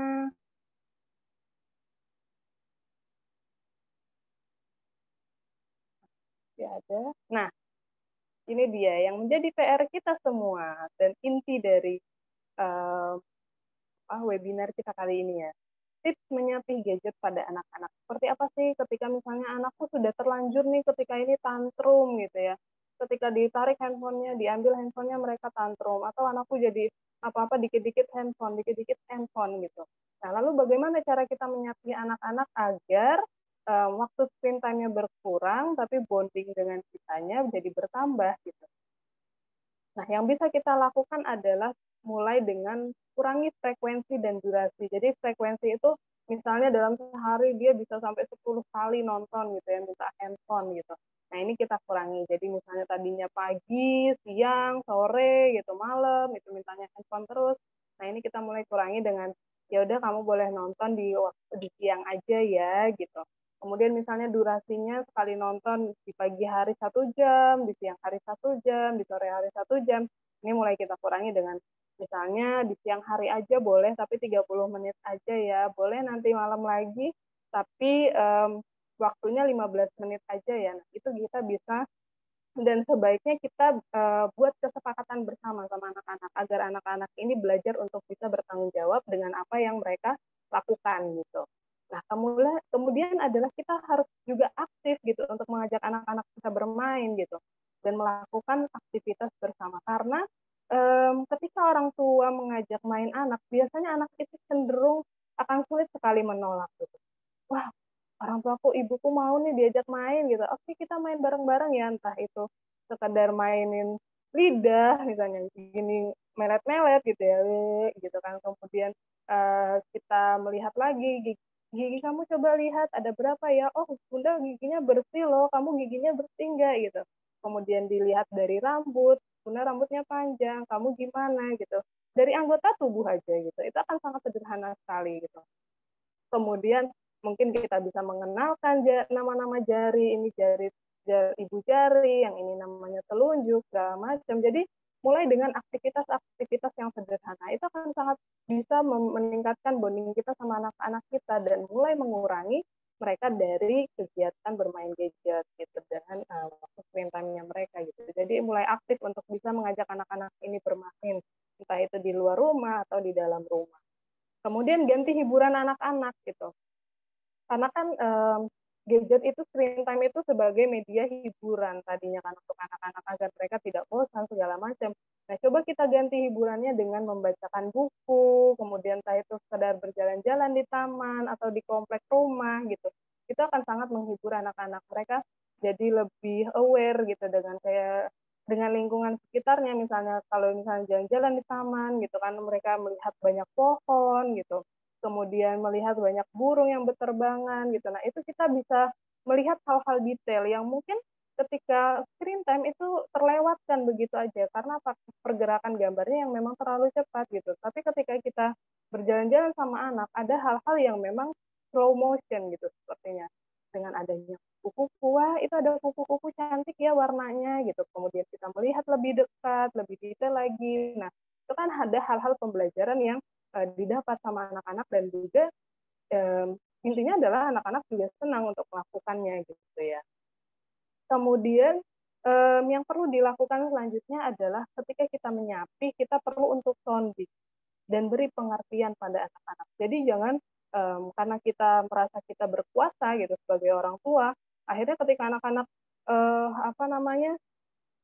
ya ada. Nah, ini dia yang menjadi PR kita semua dan inti dari uh, webinar kita kali ini ya. Tips menyapih gadget pada anak-anak. Seperti apa sih ketika misalnya anakku sudah terlanjur nih ketika ini tantrum gitu ya. Ketika ditarik handphonenya, diambil handphonenya mereka tantrum. Atau anakku jadi apa-apa dikit-dikit handphone gitu. Nah, lalu bagaimana cara kita menyapih anak-anak agar waktu screen time-nya berkurang, tapi bonding dengan kitanya jadi bertambah gitu. Nah, yang bisa kita lakukan adalah mulai dengan kurangi frekuensi dan durasi. Jadi frekuensi itu misalnya dalam sehari dia bisa sampai 10 kali nonton gitu ya, minta handphone gitu. Nah, ini kita kurangi. Jadi misalnya tadinya pagi, siang, sore gitu, malam itu mintanya handphone terus. Nah, ini kita mulai kurangi dengan ya udah kamu boleh nonton di waktu di siang aja ya gitu. Kemudian misalnya durasinya sekali nonton di pagi hari 1 jam, di siang hari 1 jam, di sore hari 1 jam. Ini mulai kita kurangi dengan misalnya di siang hari aja boleh, tapi 30 menit aja ya. Boleh nanti malam lagi, tapi waktunya 15 menit aja ya. Nah, itu kita bisa dan sebaiknya kita buat kesepakatan bersama sama anak-anak agar anak-anak ini belajar untuk bisa bertanggung jawab dengan apa yang mereka lakukan gitu. Nah, kemudian adalah kita harus juga aktif gitu untuk mengajak anak-anak kita bermain gitu dan melakukan aktivitas bersama karena ketika orang tua mengajak main anak, biasanya anak itu cenderung akan sulit sekali menolak gitu. Wah, orang tuaku, ibuku mau nih diajak main gitu. Oke, kita main bareng-bareng ya, entah itu sekedar mainin lidah misalnya gini melet-melet gitu ya, gitu kan. Kemudian kita melihat lagi gigi kamu, coba lihat ada berapa ya. Oh, bunda giginya bersih loh, kamu giginya bersih enggak gitu. Kemudian dilihat dari rambut, bunda rambutnya panjang, kamu gimana gitu. Dari anggota tubuh aja gitu, itu akan sangat sederhana sekali gitu. Kemudian mungkin kita bisa mengenalkan nama-nama jari, ini jari ibu jari, yang ini namanya telunjuk, segala macam. Jadi mulai dengan aktivitas-aktivitas yang sederhana itu akan sangat bisa meningkatkan bonding kita sama anak-anak kita dan mulai mengurangi mereka dari kegiatan bermain gadget gitu dengan waktu screen time-nya mereka gitu. Jadi mulai aktif untuk bisa mengajak anak-anak ini bermain, entah itu di luar rumah atau di dalam rumah. Kemudian ganti hiburan anak-anak gitu. Karena kan gadget itu, screen time itu sebagai media hiburan tadinya kan untuk anak-anak agar mereka tidak bosan segala macam. Nah, coba kita ganti hiburannya dengan membacakan buku, kemudian saya itu sekedar berjalan-jalan di taman atau di komplek rumah gitu. Itu akan sangat menghibur anak-anak mereka jadi lebih aware gitu dengan lingkungan sekitarnya. Misalnya kalau misalnya jalan-jalan di taman gitu kan, mereka melihat banyak pohon gitu, kemudian melihat banyak burung yang berterbangan gitu. Nah, itu kita bisa melihat hal-hal detail yang mungkin ketika screen time itu terlewatkan begitu aja karena pergerakan gambarnya yang memang terlalu cepat gitu. Tapi ketika kita berjalan-jalan sama anak, ada hal-hal yang memang slow motion gitu sepertinya. Dengan adanya kuku-kuku, wah itu ada kuku-kuku cantik ya warnanya gitu. Kemudian kita melihat lebih dekat, lebih detail lagi. Nah, itu kan ada hal-hal pembelajaran yang didapat sama anak-anak dan juga intinya adalah anak-anak juga senang untuk melakukannya gitu ya. Kemudian yang perlu dilakukan selanjutnya adalah ketika kita menyapi, kita perlu untuk sounding dan beri pengertian pada anak-anak. Jadi jangan karena kita merasa kita berkuasa gitu sebagai orang tua, akhirnya ketika anak-anak apa namanya,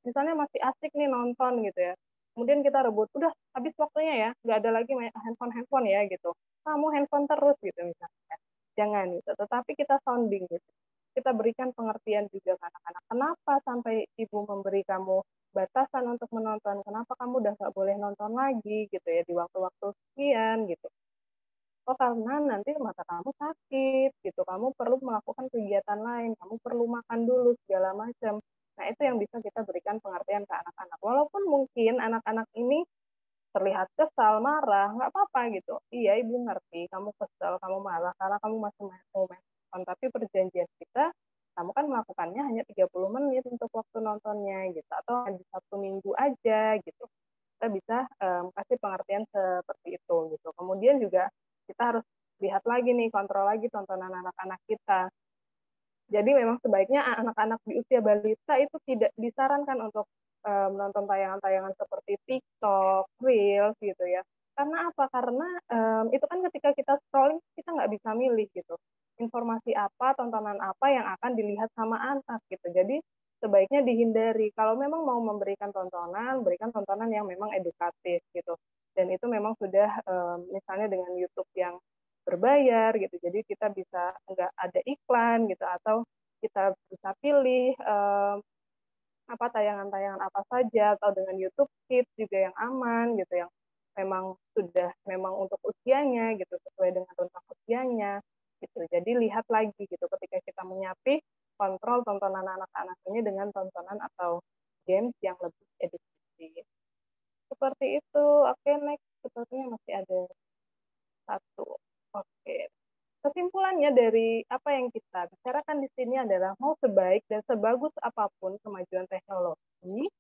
misalnya masih asik nih nonton gitu ya, kemudian kita rebut, udah habis waktunya ya, nggak ada lagi main handphone ya gitu, kamu handphone terus gitu misalnya, jangan gitu, tetapi kita sounding gitu, kita berikan pengertian juga ke anak-anak, kenapa sampai ibu memberi kamu batasan untuk menonton, kenapa kamu udah nggak boleh nonton lagi gitu ya di waktu-waktu sekian gitu. Oh, karena nanti mata kamu sakit gitu, kamu perlu melakukan kegiatan lain, kamu perlu makan dulu segala macam. Nah, itu yang bisa kita berikan pengertian ke anak-anak. Walaupun mungkin anak-anak ini terlihat kesal, marah, nggak apa-apa gitu. Iya, ibu ngerti, kamu kesal, kamu marah, karena kamu masih mau nonton. Tapi perjanjian kita, kamu kan melakukannya hanya 30 menit untuk waktu nontonnya gitu. Atau di Sabtu Minggu aja gitu. Kita bisa kasih pengertian seperti itu gitu. Kemudian juga kita harus lihat lagi nih, kontrol lagi tontonan anak-anak kita. Jadi memang sebaiknya anak-anak di usia balita itu tidak disarankan untuk menonton tayangan-tayangan seperti TikTok, Reels gitu ya. Karena apa? Karena itu kan ketika kita scrolling kita nggak bisa milih gitu. Informasi apa, tontonan apa yang akan dilihat sama anak gitu. Jadi sebaiknya dihindari. Kalau memang mau memberikan tontonan, berikan tontonan yang memang edukatif gitu. Dan itu memang sudah misalnya dengan YouTube yang berbayar gitu, jadi kita bisa nggak ada iklan gitu, atau kita bisa pilih apa tayangan-tayangan apa saja, atau dengan YouTube Kids juga yang aman gitu, yang memang untuk usianya gitu, sesuai dengan rentang usianya gitu. Jadi lihat lagi gitu ketika kita menyapi, kontrol tontonan anak-anak ini dengan tontonan atau games yang lebih edukatif. Seperti itu. Oke, next, sepertinya masih ada satu. Oke. Kesimpulannya dari apa yang kita bicarakan di sini adalah mau sebaik dan sebagus apapun kemajuan teknologi,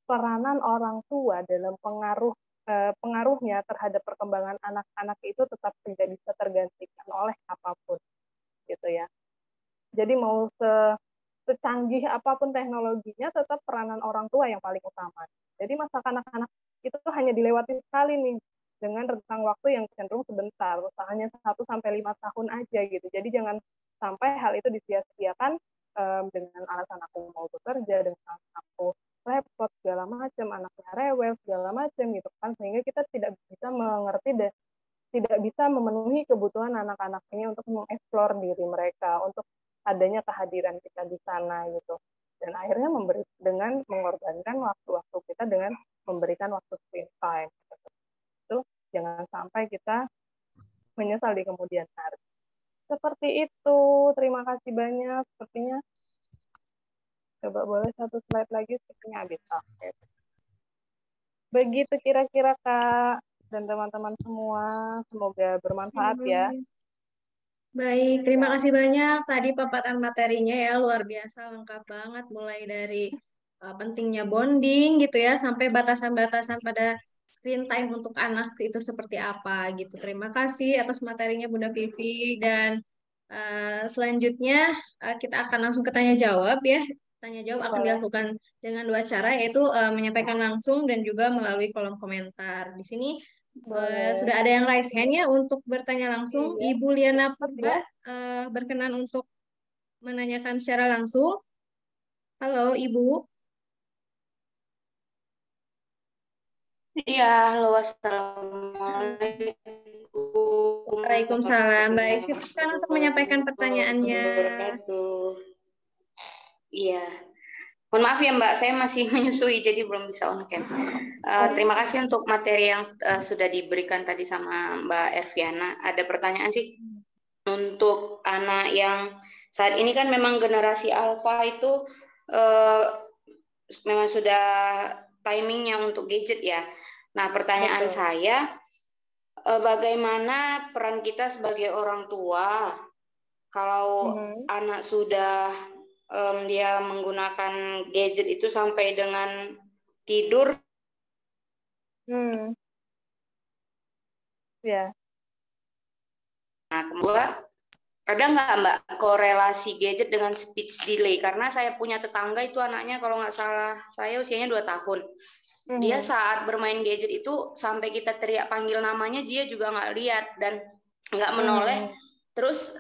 peranan orang tua dalam pengaruhnya terhadap perkembangan anak-anak itu tetap tidak bisa tergantikan oleh apapun, gitu ya. Jadi mau secanggih apapun teknologinya, tetap peranan orang tua yang paling utama. Jadi masa anak-anak itu tuh hanya dilewati sekali nih, dengan rentang waktu yang cenderung sebentar, hanya 1-5 tahun aja gitu. Jadi jangan sampai hal itu disia-siakan dengan alasan aku mau bekerja, dengan alasan aku repot segala macam, anaknya rewel segala macam gitu kan, sehingga kita tidak bisa mengerti tidak bisa memenuhi kebutuhan anak-anak ini untuk mengeksplor diri mereka, untuk adanya kehadiran kita di sana gitu. Dan akhirnya dengan mengorbankan waktu-waktu kita dengan memberikan waktu screen time. Gitu. Itu jangan sampai kita menyesal di kemudian hari. Seperti itu. Terima kasih banyak. Sepertinya coba boleh satu slide lagi, sepertinya habis. Oke. Begitu kira-kira Kak dan teman-teman semua. Semoga bermanfaat ya. Baik, terima kasih banyak tadi paparan materinya ya, luar biasa lengkap banget mulai dari pentingnya bonding gitu ya sampai batasan-batasan pada screen time untuk anak itu seperti apa gitu. Terima kasih atas materinya Bunda Vivi dan selanjutnya kita akan langsung ke tanya jawab ya. Tanya jawab akan Boleh. dilakukan dengan dua cara yaitu menyampaikan langsung dan juga melalui kolom komentar. Di sini Boleh. sudah ada yang raise hand ya untuk bertanya langsung. Iya. Ibu Liana Cepat Purba ya. berkenan untuk menanyakan secara langsung. Halo Ibu. Iya, halo, assalamualaikum Waalaikumsalam. Baik, silakan untuk menyampaikan pertanyaannya. wabarakatuh. Iya, mohon maaf ya Mbak, saya masih menyusui jadi belum bisa on cam. Terima kasih untuk materi yang sudah diberikan tadi sama Mbak Erviana. Ada pertanyaan sih untuk anak yang saat ini kan memang generasi alfa itu memang sudah timingnya untuk gadget ya. Nah, pertanyaan Betul. saya, bagaimana peran kita sebagai orang tua kalau anak sudah dia menggunakan gadget itu sampai dengan tidur? Ya. Nah, kedua, ada nggak Mbak korelasi gadget dengan speech delay? Karena saya punya tetangga itu anaknya kalau nggak salah saya usianya 2 tahun. Dia saat bermain gadget itu sampai kita teriak panggil namanya dia juga nggak lihat dan nggak menoleh. Terus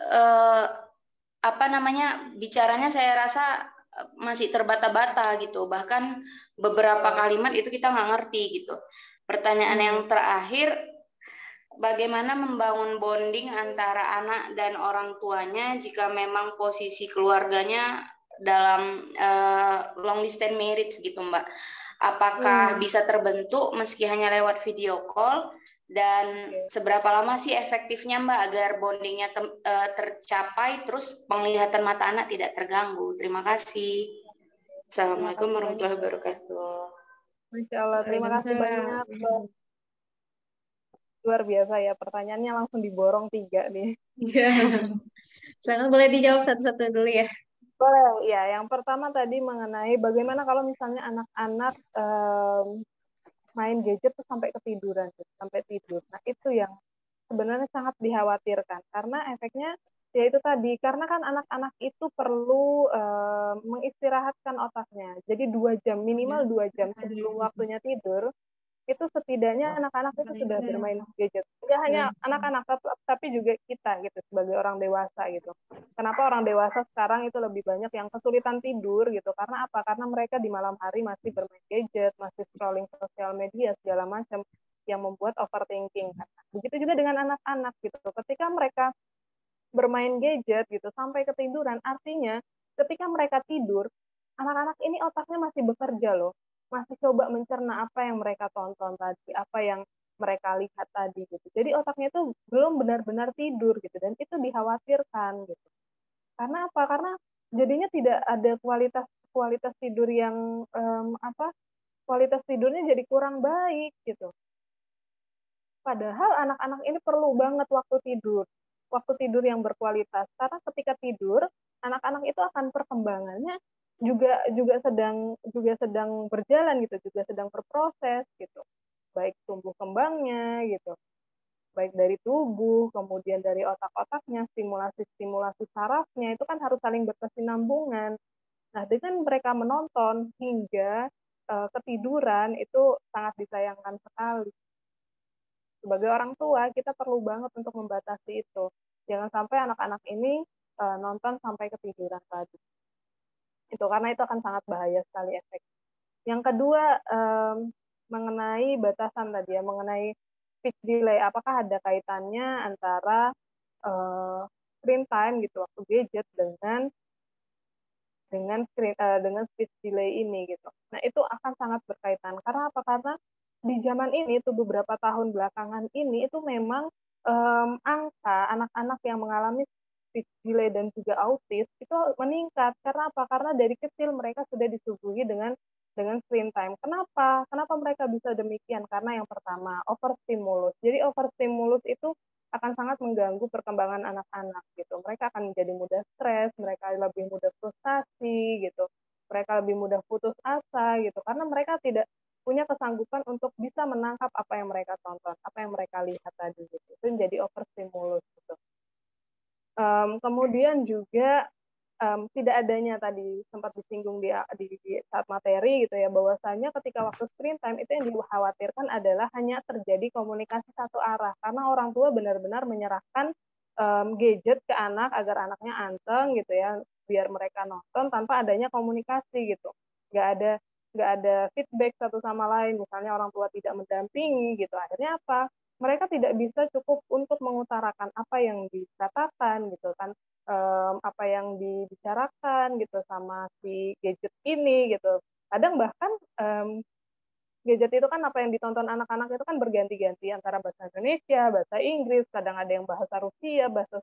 apa namanya bicaranya saya rasa masih terbata-bata gitu. Bahkan beberapa kalimat itu kita nggak ngerti gitu. Pertanyaan yang terakhir, bagaimana membangun bonding antara anak dan orang tuanya jika memang posisi keluarganya dalam long distance marriage gitu Mbak? Apakah bisa terbentuk meski hanya lewat video call? Dan seberapa lama sih efektifnya Mbak agar bondingnya tercapai terus penglihatan mata anak tidak terganggu? Terima kasih. Assalamualaikum warahmatullahi wabarakatuh. Masya Allah, terima kasih banyak. Luar biasa ya, pertanyaannya langsung diborong 3 nih. Iya. Silakan boleh dijawab satu-satu dulu ya. Boleh, ya. Yang pertama tadi mengenai bagaimana kalau misalnya anak-anak main gadget tuh sampai ketiduran, sampai tidur. Nah, itu yang sebenarnya sangat dikhawatirkan karena efeknya ya itu tadi, karena kan anak-anak itu perlu mengistirahatkan otaknya. Jadi 2 jam, minimal 2 jam sebelum waktunya tidur, itu setidaknya anak-anak itu sudah bermain gadget. Tidak hanya anak-anak, tapi juga kita gitu sebagai orang dewasa gitu. Kenapa orang dewasa sekarang itu lebih banyak yang kesulitan tidur gitu? Karena apa? Karena mereka di malam hari masih bermain gadget, masih scrolling sosial media segala macam yang membuat overthinking. Begitu juga dengan anak-anak gitu. Ketika mereka bermain gadget gitu sampai ketiduran, artinya ketika mereka tidur, anak-anak ini otaknya masih bekerja loh. Masih coba mencerna apa yang mereka tonton tadi, apa yang mereka lihat tadi gitu. Jadi otaknya itu belum benar-benar tidur gitu, dan itu dikhawatirkan gitu. Karena apa? Karena jadinya tidak ada kualitas tidur yang kualitas tidurnya jadi kurang baik gitu. Padahal anak-anak ini perlu banget waktu tidur yang berkualitas. Karena ketika tidur, anak-anak itu akan perkembangannya juga sedang berjalan gitu, juga sedang berproses gitu. Baik tumbuh kembangnya gitu, baik dari tubuh, kemudian dari otak-otaknya, stimulasi sarafnya itu kan harus saling berkesinambungan. Nah, dengan mereka menonton hingga ketiduran itu sangat disayangkan sekali. Sebagai orang tua, kita perlu banget untuk membatasi itu. Jangan sampai anak-anak ini nonton sampai ketiduran tadi. Itu karena itu akan sangat bahaya sekali efek. Yang kedua, mengenai batasan tadi ya, mengenai speech delay, apakah ada kaitannya antara screen time gitu waktu gadget dengan speech delay ini gitu. Nah, itu akan sangat berkaitan. Karena apa? Karena di zaman ini tuh beberapa tahun belakangan ini itu memang angka anak-anak yang mengalami speech delay dan juga autis itu meningkat. Karena apa? Karena dari kecil mereka sudah disuguhi dengan screen time. Kenapa? Kenapa mereka bisa demikian? Karena yang pertama, overstimulus. Jadi overstimulus itu akan sangat mengganggu perkembangan anak-anak gitu. Mereka akan menjadi mudah stres, mereka lebih mudah frustasi gitu. Mereka lebih mudah putus asa gitu karena mereka tidak punya kesanggupan untuk bisa menangkap apa yang mereka tonton, apa yang mereka lihat tadi gitu. Itu menjadi overstimulus gitu. Kemudian juga tidak adanya tadi sempat disinggung di saat materi gitu ya, bahwasanya ketika waktu screen time itu yang dikhawatirkan adalah hanya terjadi komunikasi satu arah karena orang tua benar-benar menyerahkan gadget ke anak agar anaknya anteng gitu ya, biar mereka nonton tanpa adanya komunikasi gitu. Nggak ada feedback satu sama lain, misalnya orang tua tidak mendampingi gitu. Akhirnya apa? Mereka tidak bisa cukup untuk mengutarakan apa yang dikatakan gitu kan, apa yang dibicarakan gitu sama si gadget ini gitu. Kadang bahkan gadget itu kan apa yang ditonton anak-anak itu kan berganti-ganti antara bahasa Indonesia, bahasa Inggris, kadang ada yang bahasa Rusia, bahasa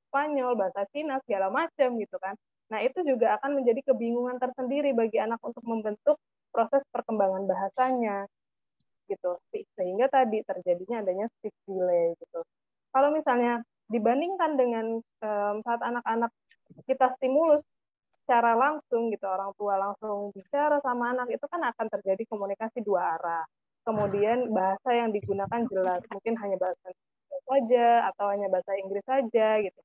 Spanyol, bahasa Cina, segala macam gitu kan. Nah, itu juga akan menjadi kebingungan tersendiri bagi anak untuk membentuk proses perkembangan bahasanya gitu. Sehingga tadi terjadinya adanya speech delay gitu. Kalau misalnya dibandingkan dengan saat anak-anak kita stimulus secara langsung gitu, orang tua langsung bicara sama anak, itu kan akan terjadi komunikasi dua arah. Kemudian bahasa yang digunakan jelas, mungkin hanya bahasa Inggris saja atau hanya bahasa Inggris saja gitu.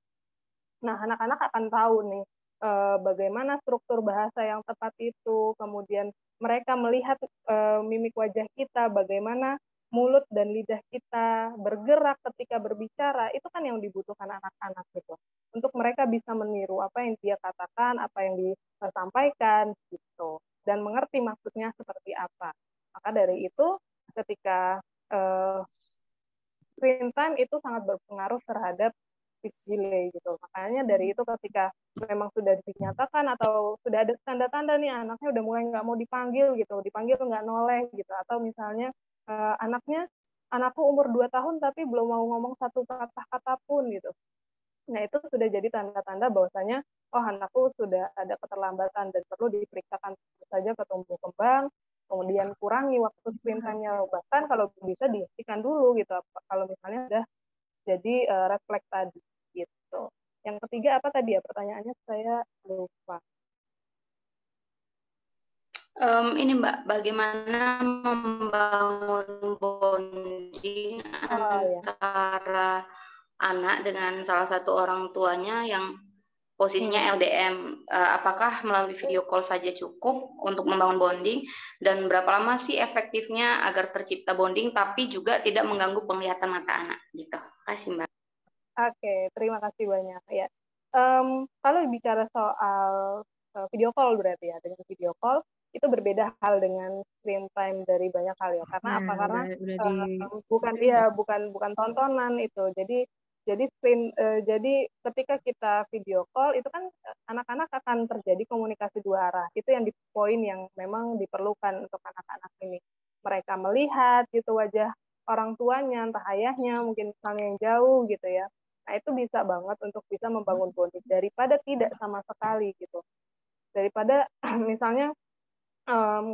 Nah, anak-anak akan tahu nih bagaimana struktur bahasa yang tepat itu, kemudian mereka melihat mimik wajah kita, bagaimana mulut dan lidah kita bergerak ketika berbicara, itu kan yang dibutuhkan anak-anak gitu. Untuk mereka bisa meniru apa yang dia katakan, apa yang disampaikan gitu, dan mengerti maksudnya seperti apa. Maka dari itu, ketika screen time itu sangat berpengaruh terhadap speech delay gitu. Makanya dari itu ketika memang sudah dinyatakan atau sudah ada tanda-tanda nih anaknya udah mulai nggak mau dipanggil gitu, dipanggil nggak noleh gitu, atau misalnya anakku umur 2 tahun tapi belum mau ngomong satu kata pun gitu. Nah, itu sudah jadi tanda-tanda bahwasanya oh anakku sudah ada keterlambatan dan perlu diperiksakan saja ke tumbuh kembang, kemudian kurangi waktu screen time-nya, bahkan kalau bisa dihentikan dulu gitu kalau misalnya sudah jadi refleks tadi gitu. Yang ketiga apa tadi ya pertanyaannya, saya lupa. Ini Mbak, bagaimana membangun bonding antara anak dengan salah satu orang tuanya yang posisinya LDM? Apakah melalui video call saja cukup untuk membangun bonding? Dan berapa lama sih efektifnya agar tercipta bonding tapi juga tidak mengganggu penglihatan mata anak? Gitu. Terima kasih Mbak. Oke, terima kasih banyak ya. Kalau bicara soal video call berarti ya, dengan video call itu berbeda hal dengan screen time dari banyak hal ya. Karena apa? Karena bukan tontonan itu. Jadi ketika kita video call itu kan anak-anak akan terjadi komunikasi dua arah. Itu yang poin yang memang diperlukan untuk anak-anak ini. Mereka melihat gitu wajah orang tuanya, entah ayahnya, mungkin misalnya yang jauh gitu ya. Nah, itu bisa banget untuk bisa membangun bonding daripada tidak sama sekali gitu. Daripada misalnya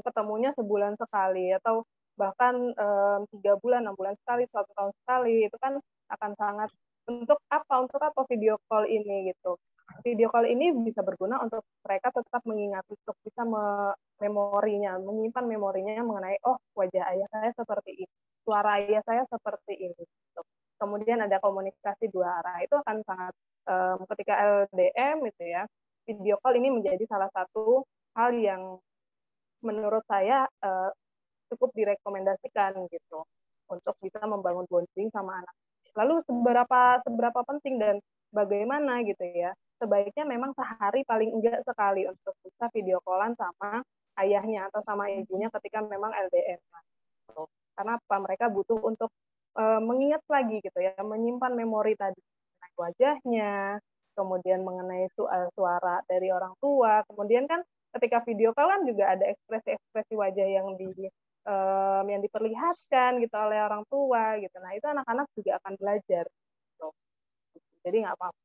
ketemunya sebulan sekali atau bahkan 3 bulan, 6 bulan sekali, 1 tahun sekali, itu kan akan sangat untuk apa video call ini gitu. Video call ini bisa berguna untuk mereka tetap mengingat, untuk bisa menyimpan memorinya mengenai oh wajah ayah saya seperti ini, suara ayah saya seperti ini gitu. Kemudian ada komunikasi dua arah, itu akan sangat ketika LDM gitu ya, video call ini menjadi salah satu hal yang menurut saya cukup direkomendasikan gitu untuk bisa membangun bonding sama anak. Lalu seberapa penting dan bagaimana gitu ya, sebaiknya memang sehari paling enggak sekali untuk bisa video callan sama ayahnya atau sama ibunya ketika memang LDM. Karena apa? Mereka butuh untuk mengingat lagi gitu ya, menyimpan memori tadi mengenai wajahnya, kemudian mengenai suara dari orang tua, kemudian kan ketika video call kan juga ada ekspresi-ekspresi wajah yang diperlihatkan gitu oleh orang tua gitu. Nah itu anak-anak juga akan belajar. Gitu. Jadi nggak apa-apa.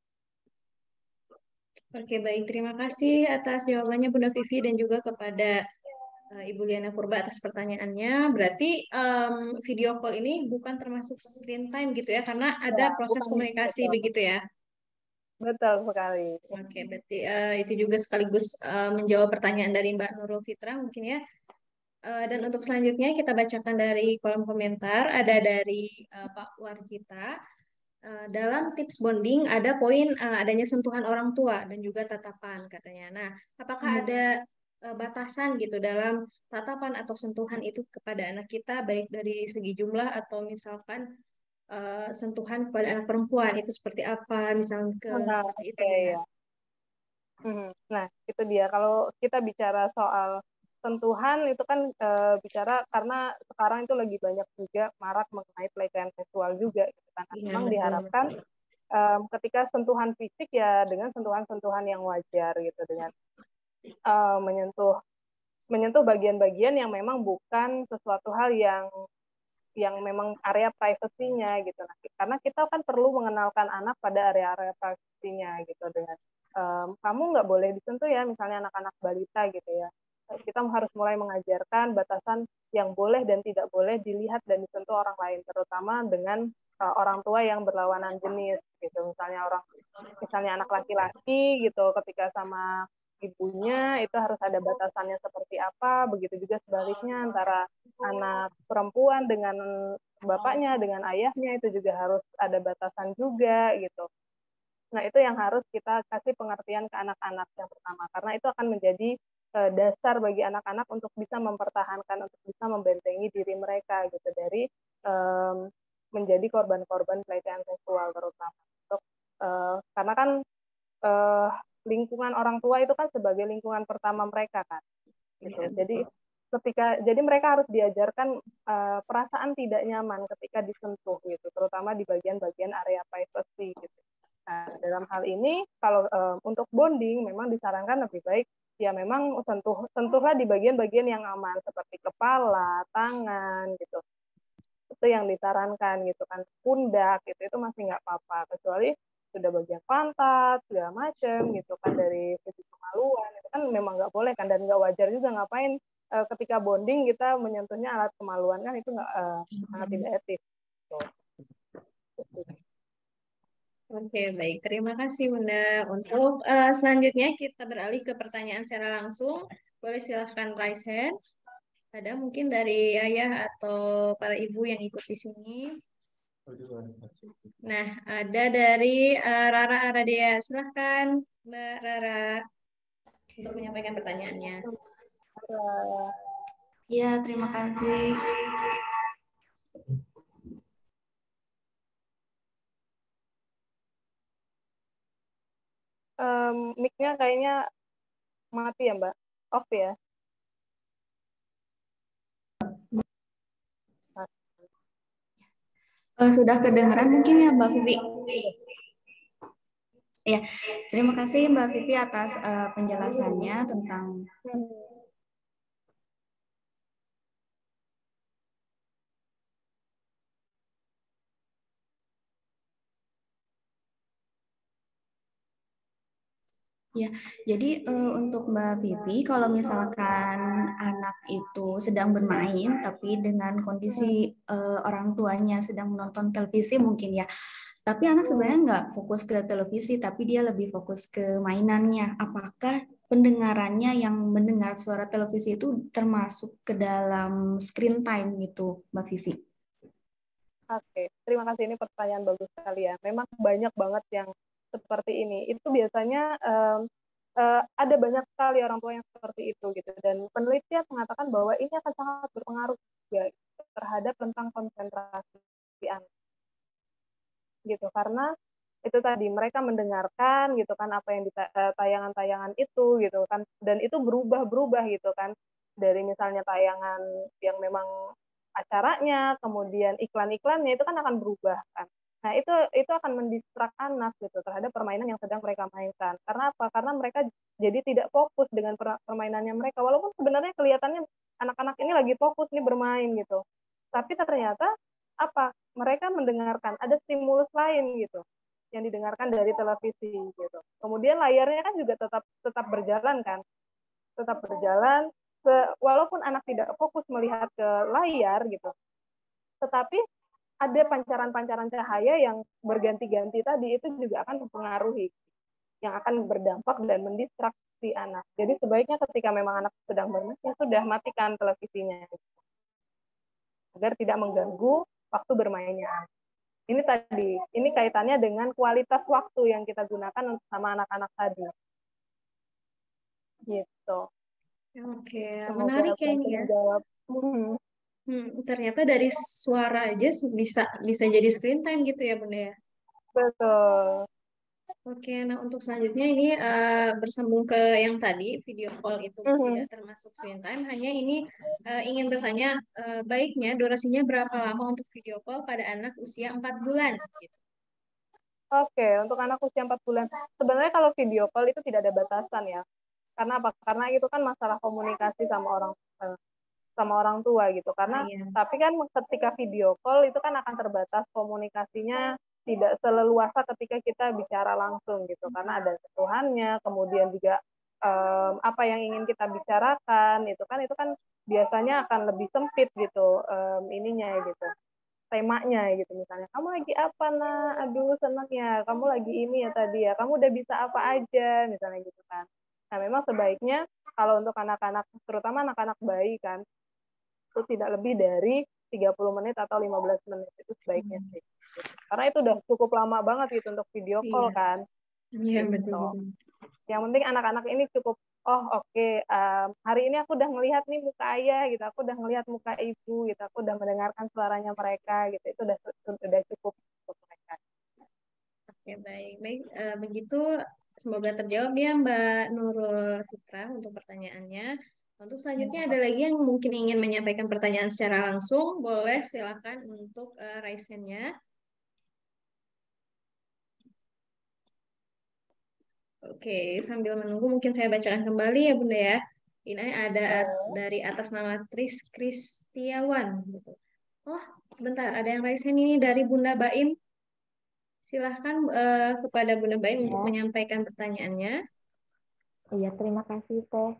Oke, baik. Terima kasih atas jawabannya Bunda Vivi dan juga kepada Ibu Liana Purba atas pertanyaannya. Berarti video call ini bukan termasuk screen time gitu ya, karena ada Ya, proses bukan komunikasi betul, begitu ya. betul sekali. Oke, berarti itu juga sekaligus menjawab pertanyaan dari Mbak Nurul Fitra mungkin ya. Dan untuk selanjutnya kita bacakan dari kolom komentar, ada dari Pak Warjita. Dalam tips bonding ada poin adanya sentuhan orang tua dan juga tatapan katanya. Nah, apakah ada batasan gitu dalam tatapan atau sentuhan itu kepada anak kita baik dari segi jumlah atau misalkan sentuhan kepada anak perempuan itu seperti apa misalnya Nah, seperti itu oke, Bunda. ya. Nah, itu dia. Kalau kita bicara soal sentuhan itu kan bicara karena sekarang itu lagi banyak juga marak mengenai pelecehan seksual juga gitu kan. Iya, Memang betul, diharapkan betul. ketika sentuhan fisik ya dengan sentuhan-sentuhan yang wajar gitu, dengan menyentuh bagian-bagian yang memang bukan sesuatu hal yang memang area privasinya gitu. Nah, karena kita kan perlu mengenalkan anak pada area-area privasinya gitu, dengan kamu nggak boleh disentuh ya, misalnya anak-anak balita gitu ya. Kita harus mulai mengajarkan batasan yang boleh dan tidak boleh dilihat dan disentuh orang lain, terutama dengan orang tua yang berlawanan jenis gitu. Misalnya anak laki-laki gitu, ketika sama ibunya itu harus ada batasannya seperti apa, begitu juga sebaliknya antara anak perempuan dengan bapaknya, dengan ayahnya itu juga harus ada batasan juga gitu. Nah, itu yang harus kita kasih pengertian ke anak-anak yang pertama, karena itu akan menjadi dasar bagi anak-anak untuk bisa mempertahankan, untuk bisa membentengi diri mereka gitu dari menjadi korban-korban pelecehan seksual terutama. Karena kan lingkungan orang tua itu kan sebagai lingkungan pertama mereka kan, gitu. Iya, Jadi betul. jadi mereka harus diajarkan perasaan tidak nyaman ketika disentuh gitu, terutama di bagian-bagian area privacy gitu. Nah, dalam hal ini kalau untuk bonding memang disarankan lebih baik ya memang sentuhlah di bagian-bagian yang aman seperti kepala, tangan gitu. Itu yang disarankan gitu kan, pundak gitu itu masih nggak apa-apa, kecuali sudah bagian pantat segala macam gitu kan, dari segi kemaluan itu kan memang nggak boleh kan, dan nggak wajar juga, ngapain ketika bonding kita menyentuhnya alat kemaluan, kan itu nggak sangat tidak etis gitu. Oke, baik. Terima kasih, Bunda. Untuk selanjutnya kita beralih ke pertanyaan secara langsung. Boleh silahkan raise hand. Ada mungkin dari ayah atau para ibu yang ikut di sini. Nah, ada dari Rara Aradia. Silahkan, Mbak Rara, untuk menyampaikan pertanyaannya. Ya, terima kasih. Mic-nya kayaknya mati ya, Mbak? Off ya? Sudah kedengaran mungkin ya Mbak Vivi? Ya, terima kasih Mbak Vivi atas penjelasannya tentang ya. Jadi untuk Mbak Vivi, kalau misalkan anak itu sedang bermain, tapi dengan kondisi orang tuanya sedang menonton televisi mungkin ya, tapi anak sebenarnya nggak fokus ke televisi, tapi dia lebih fokus ke mainannya. Apakah pendengarannya yang mendengar suara televisi itu termasuk ke dalam screen time gitu, Mbak Vivi? Oke, terima kasih, ini pertanyaan bagus sekali ya. Memang banyak banget yang seperti ini. Itu biasanya ada banyak sekali orang tua yang seperti itu gitu. Dan penelitian mengatakan bahwa ini akan sangat berpengaruh juga terhadap tentang konsentrasi anak gitu. Karena itu tadi mereka mendengarkan gitu kan apa yang di tayangan-tayangan itu gitu kan, dan itu berubah-berubah gitu kan, dari misalnya tayangan yang memang acaranya, kemudian iklan-iklannya itu kan akan berubah kan. Nah, itu akan mendistrak anak gitu terhadap permainan yang sedang mereka mainkan. Karena apa? Karena mereka jadi tidak fokus dengan permainannya mereka. Walaupun sebenarnya kelihatannya anak-anak ini lagi fokus nih bermain gitu. Tapi ternyata apa? Mereka mendengarkan ada stimulus lain gitu yang didengarkan dari televisi gitu. Kemudian layarnya kan juga tetap berjalan kan. Tetap berjalan walaupun anak tidak fokus melihat ke layar gitu. Tetapi ada pancaran-pancaran cahaya yang berganti-ganti tadi itu juga akan mempengaruhi, yang akan berdampak dan mendistraksi anak. Jadi sebaiknya ketika memang anak sedang bermain, ya sudah matikan televisinya agar tidak mengganggu waktu bermainnya. Ini tadi, ini kaitannya dengan kualitas waktu yang kita gunakan sama anak-anak tadi. Gitu. Oke, Semoga menarik ya ini ya. menjawab. Ternyata dari suara aja bisa jadi screen time gitu ya Bunda ya. Betul. Oke, nah untuk selanjutnya ini bersambung ke yang tadi video call itu tidak termasuk screen time. Hanya ini ingin bertanya baiknya durasinya berapa lama untuk video call pada anak usia 4 bulan? Gitu. Oke, untuk anak usia 4 bulan. Sebenarnya kalau video call itu tidak ada batasan ya. Karena apa? Karena itu kan masalah komunikasi sama orang tua gitu. Karena tapi kan ketika video call itu kan akan terbatas komunikasinya, tidak seleluasa ketika kita bicara langsung gitu. Karena ada sentuhannya, kemudian juga apa yang ingin kita bicarakan itu kan biasanya akan lebih sempit gitu ininya gitu. Temanya gitu, misalnya kamu lagi apa nak, aduh senang ya kamu lagi ini ya tadi ya, kamu udah bisa apa aja misalnya gitu kan. Nah memang sebaiknya kalau untuk anak-anak terutama anak-anak bayi kan itu tidak lebih dari 30 menit atau 15 menit itu sebaiknya sih, karena itu udah cukup lama banget gitu untuk video call kan. Iya, gitu. betul. Yang penting anak-anak ini cukup oke, hari ini aku udah ngelihat nih muka ayah gitu, aku udah ngelihat muka ibu gitu, aku udah mendengarkan suaranya mereka gitu, itu udah cukup untuk mereka. Oke, baik. Begitu semoga terjawab ya Mbak Nurul Fitra untuk pertanyaannya. Untuk selanjutnya ada lagi yang mungkin ingin menyampaikan pertanyaan secara langsung, boleh silakan untuk raise hand-nya. Oke, sambil menunggu mungkin saya bacakan kembali ya Bunda ya. Ini ada dari atas nama Tris Kristiawan. Gitu. Oh, sebentar, ada yang raise hand ini dari Bunda Baim. Silahkan kepada Bunda Baim untuk menyampaikan pertanyaannya. Iya, terima kasih Teh.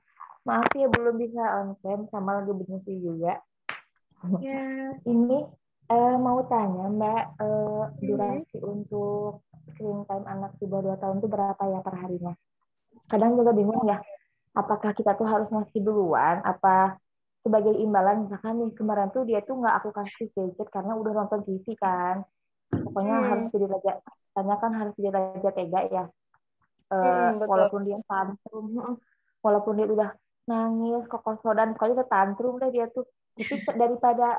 Maaf ya belum bisa on cam sama lagi menyusui juga. Ya. Ini mau tanya Mbak, durasi untuk screen time anak di bawah 2 tahun itu berapa ya per harinya? Kadang juga bingung ya, apakah kita tuh harus ngasih duluan, apa sebagai imbalan, misalkan nih kemarin tuh dia tuh nggak aku kasih gadget karena udah nonton TV kan. Pokoknya harus jadi raja, tanya kan harus jadi raja tega ya. Walaupun dia tantrum, walaupun dia udah nangis, kokosodan, pokoknya udah tantrum deh dia tuh. Tapi daripada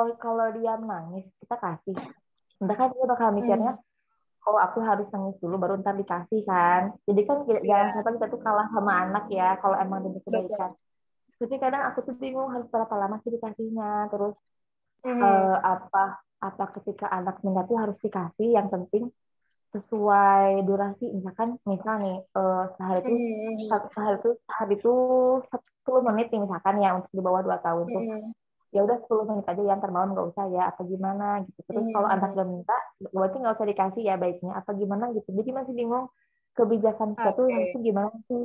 kalau dia nangis, kita kasih. Entah kan dia bakal mikirnya, aku harus nangis dulu baru ntar dikasih kan. Jadi kan jangan sampai kita tuh kalah sama anak ya, kalau emang demi kebaikan. Tapi kadang aku tuh bingung harus berapa lama sih dikasihnya. Terus apa ketika anak minta tuh harus dikasih, yang penting sesuai durasi. Misal nih sehari itu 10 menit nih misalkan ya untuk di bawah 2 tahun tuh. Ya udah 10 menit aja yang termalam nggak usah ya apa gimana gitu. Terus kalau anak gak minta berarti nggak usah dikasih ya baiknya apa gimana gitu. Jadi masih bingung kebijakan kita tuh itu gimana sih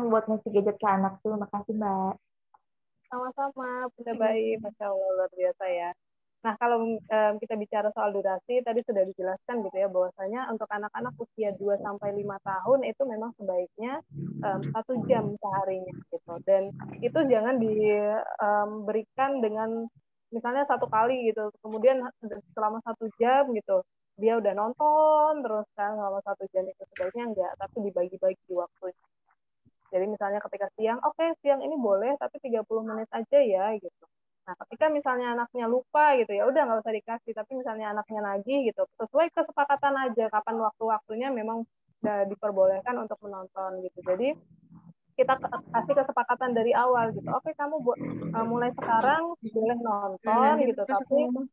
buat ngasih gadget ke anak tuh. Makasih Mbak. Sama-sama Bunda Baim, Masya Allah luar biasa ya. Nah, kalau kita bicara soal durasi, tadi sudah dijelaskan gitu ya, bahwasanya untuk anak-anak usia 2-5 tahun itu memang sebaiknya 1 jam seharinya gitu. Dan itu jangan diberikan dengan misalnya 1 kali gitu, kemudian selama 1 jam gitu, dia udah nonton terus kan selama 1 jam itu sebaiknya enggak, tapi dibagi-bagi waktunya. Jadi misalnya ketika siang, siang ini boleh, tapi 30 menit aja ya gitu. Nah, ketika misalnya anaknya lupa gitu, ya udah nggak usah dikasih. Tapi misalnya anaknya nagih gitu, sesuai kesepakatan aja kapan waktu-waktunya memang diperbolehkan untuk menonton gitu. Jadi kita kasih kesepakatan dari awal gitu. Oke, kamu mulai sekarang boleh nonton Ganti gitu, pas aku tapi ngomong.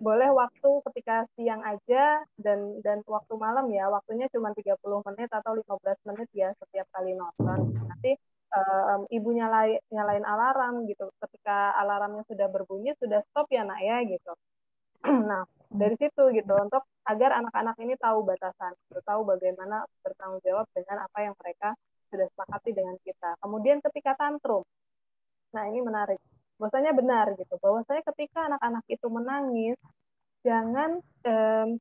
boleh waktu ketika siang aja dan waktu malam ya, waktunya cuma 30 menit atau 15 menit ya setiap kali nonton. Nanti ibu nyalain alarm gitu. Ketika alarmnya sudah berbunyi, sudah stop ya nak ya gitu. Nah, dari situ gitu untuk agar anak-anak ini tahu batasan, tahu bagaimana bertanggung jawab dengan apa yang mereka sudah sepakati dengan kita. Kemudian ketika tantrum, nah ini menarik. Bahwasanya benar gitu. Bahwasanya ketika anak-anak itu menangis, jangan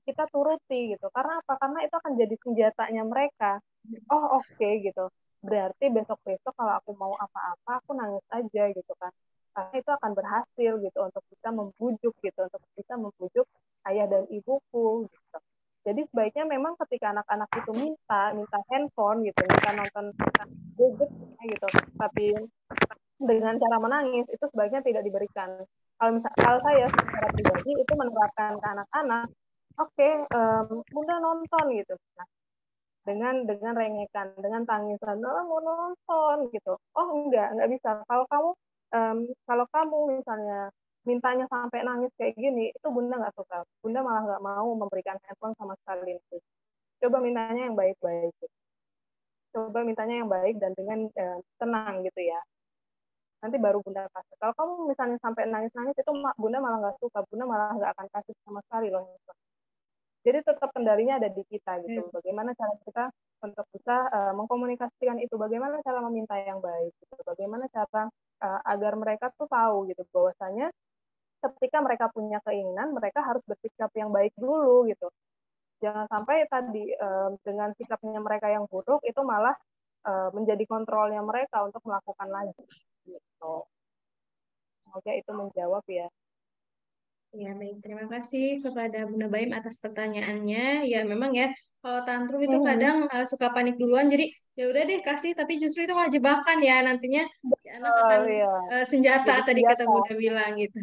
kita turuti gitu. Karena apa? Karena itu akan jadi senjatanya mereka. Oh oke gitu. Berarti besok-besok kalau aku mau apa-apa, aku nangis aja gitu kan. Karena itu akan berhasil gitu untuk bisa membujuk gitu, untuk bisa membujuk ayah dan ibuku gitu. Jadi sebaiknya memang ketika anak-anak itu minta handphone gitu, minta nonton gadget gitu, tapi dengan cara menangis itu sebaiknya tidak diberikan. Kalau saya secara pribadi itu menerapkan ke anak-anak, oke, bunda nonton gitu. Nah, dengan rengekan, dengan tangisan, oh, mau nonton gitu. Oh enggak bisa. Kalau kamu misalnya mintanya sampai nangis kayak gini, itu bunda nggak suka. Bunda malah nggak mau memberikan handphone sama sekali. Coba mintanya yang baik-baik. Coba mintanya yang baik dan dengan tenang gitu ya. Nanti baru bunda kasih. Kalau kamu misalnya sampai nangis-nangis itu bunda malah nggak suka, bunda malah nggak akan kasih sama sekali loh. Jadi tetap kendalinya ada di kita gitu. Bagaimana cara kita untuk bisa mengkomunikasikan itu, bagaimana cara meminta yang baik, gitu. Bagaimana cara agar mereka tuh tahu gitu bahwasanya ketika mereka punya keinginan, mereka harus bersikap yang baik dulu gitu. Jangan sampai tadi dengan sikapnya mereka yang buruk itu malah menjadi kontrolnya mereka untuk melakukan lagi. Gitu. Semoga itu menjawab ya. Ya, baik. Terima kasih kepada Bunda Baim atas pertanyaannya. Ya, memang ya, kalau tantrum itu kadang suka panik duluan. Jadi, ya udah deh kasih, tapi justru itu malah jebakan ya. Nantinya ya, anak akan Ya. senjata Jadi tadi kata senjata. Bunda bilang gitu.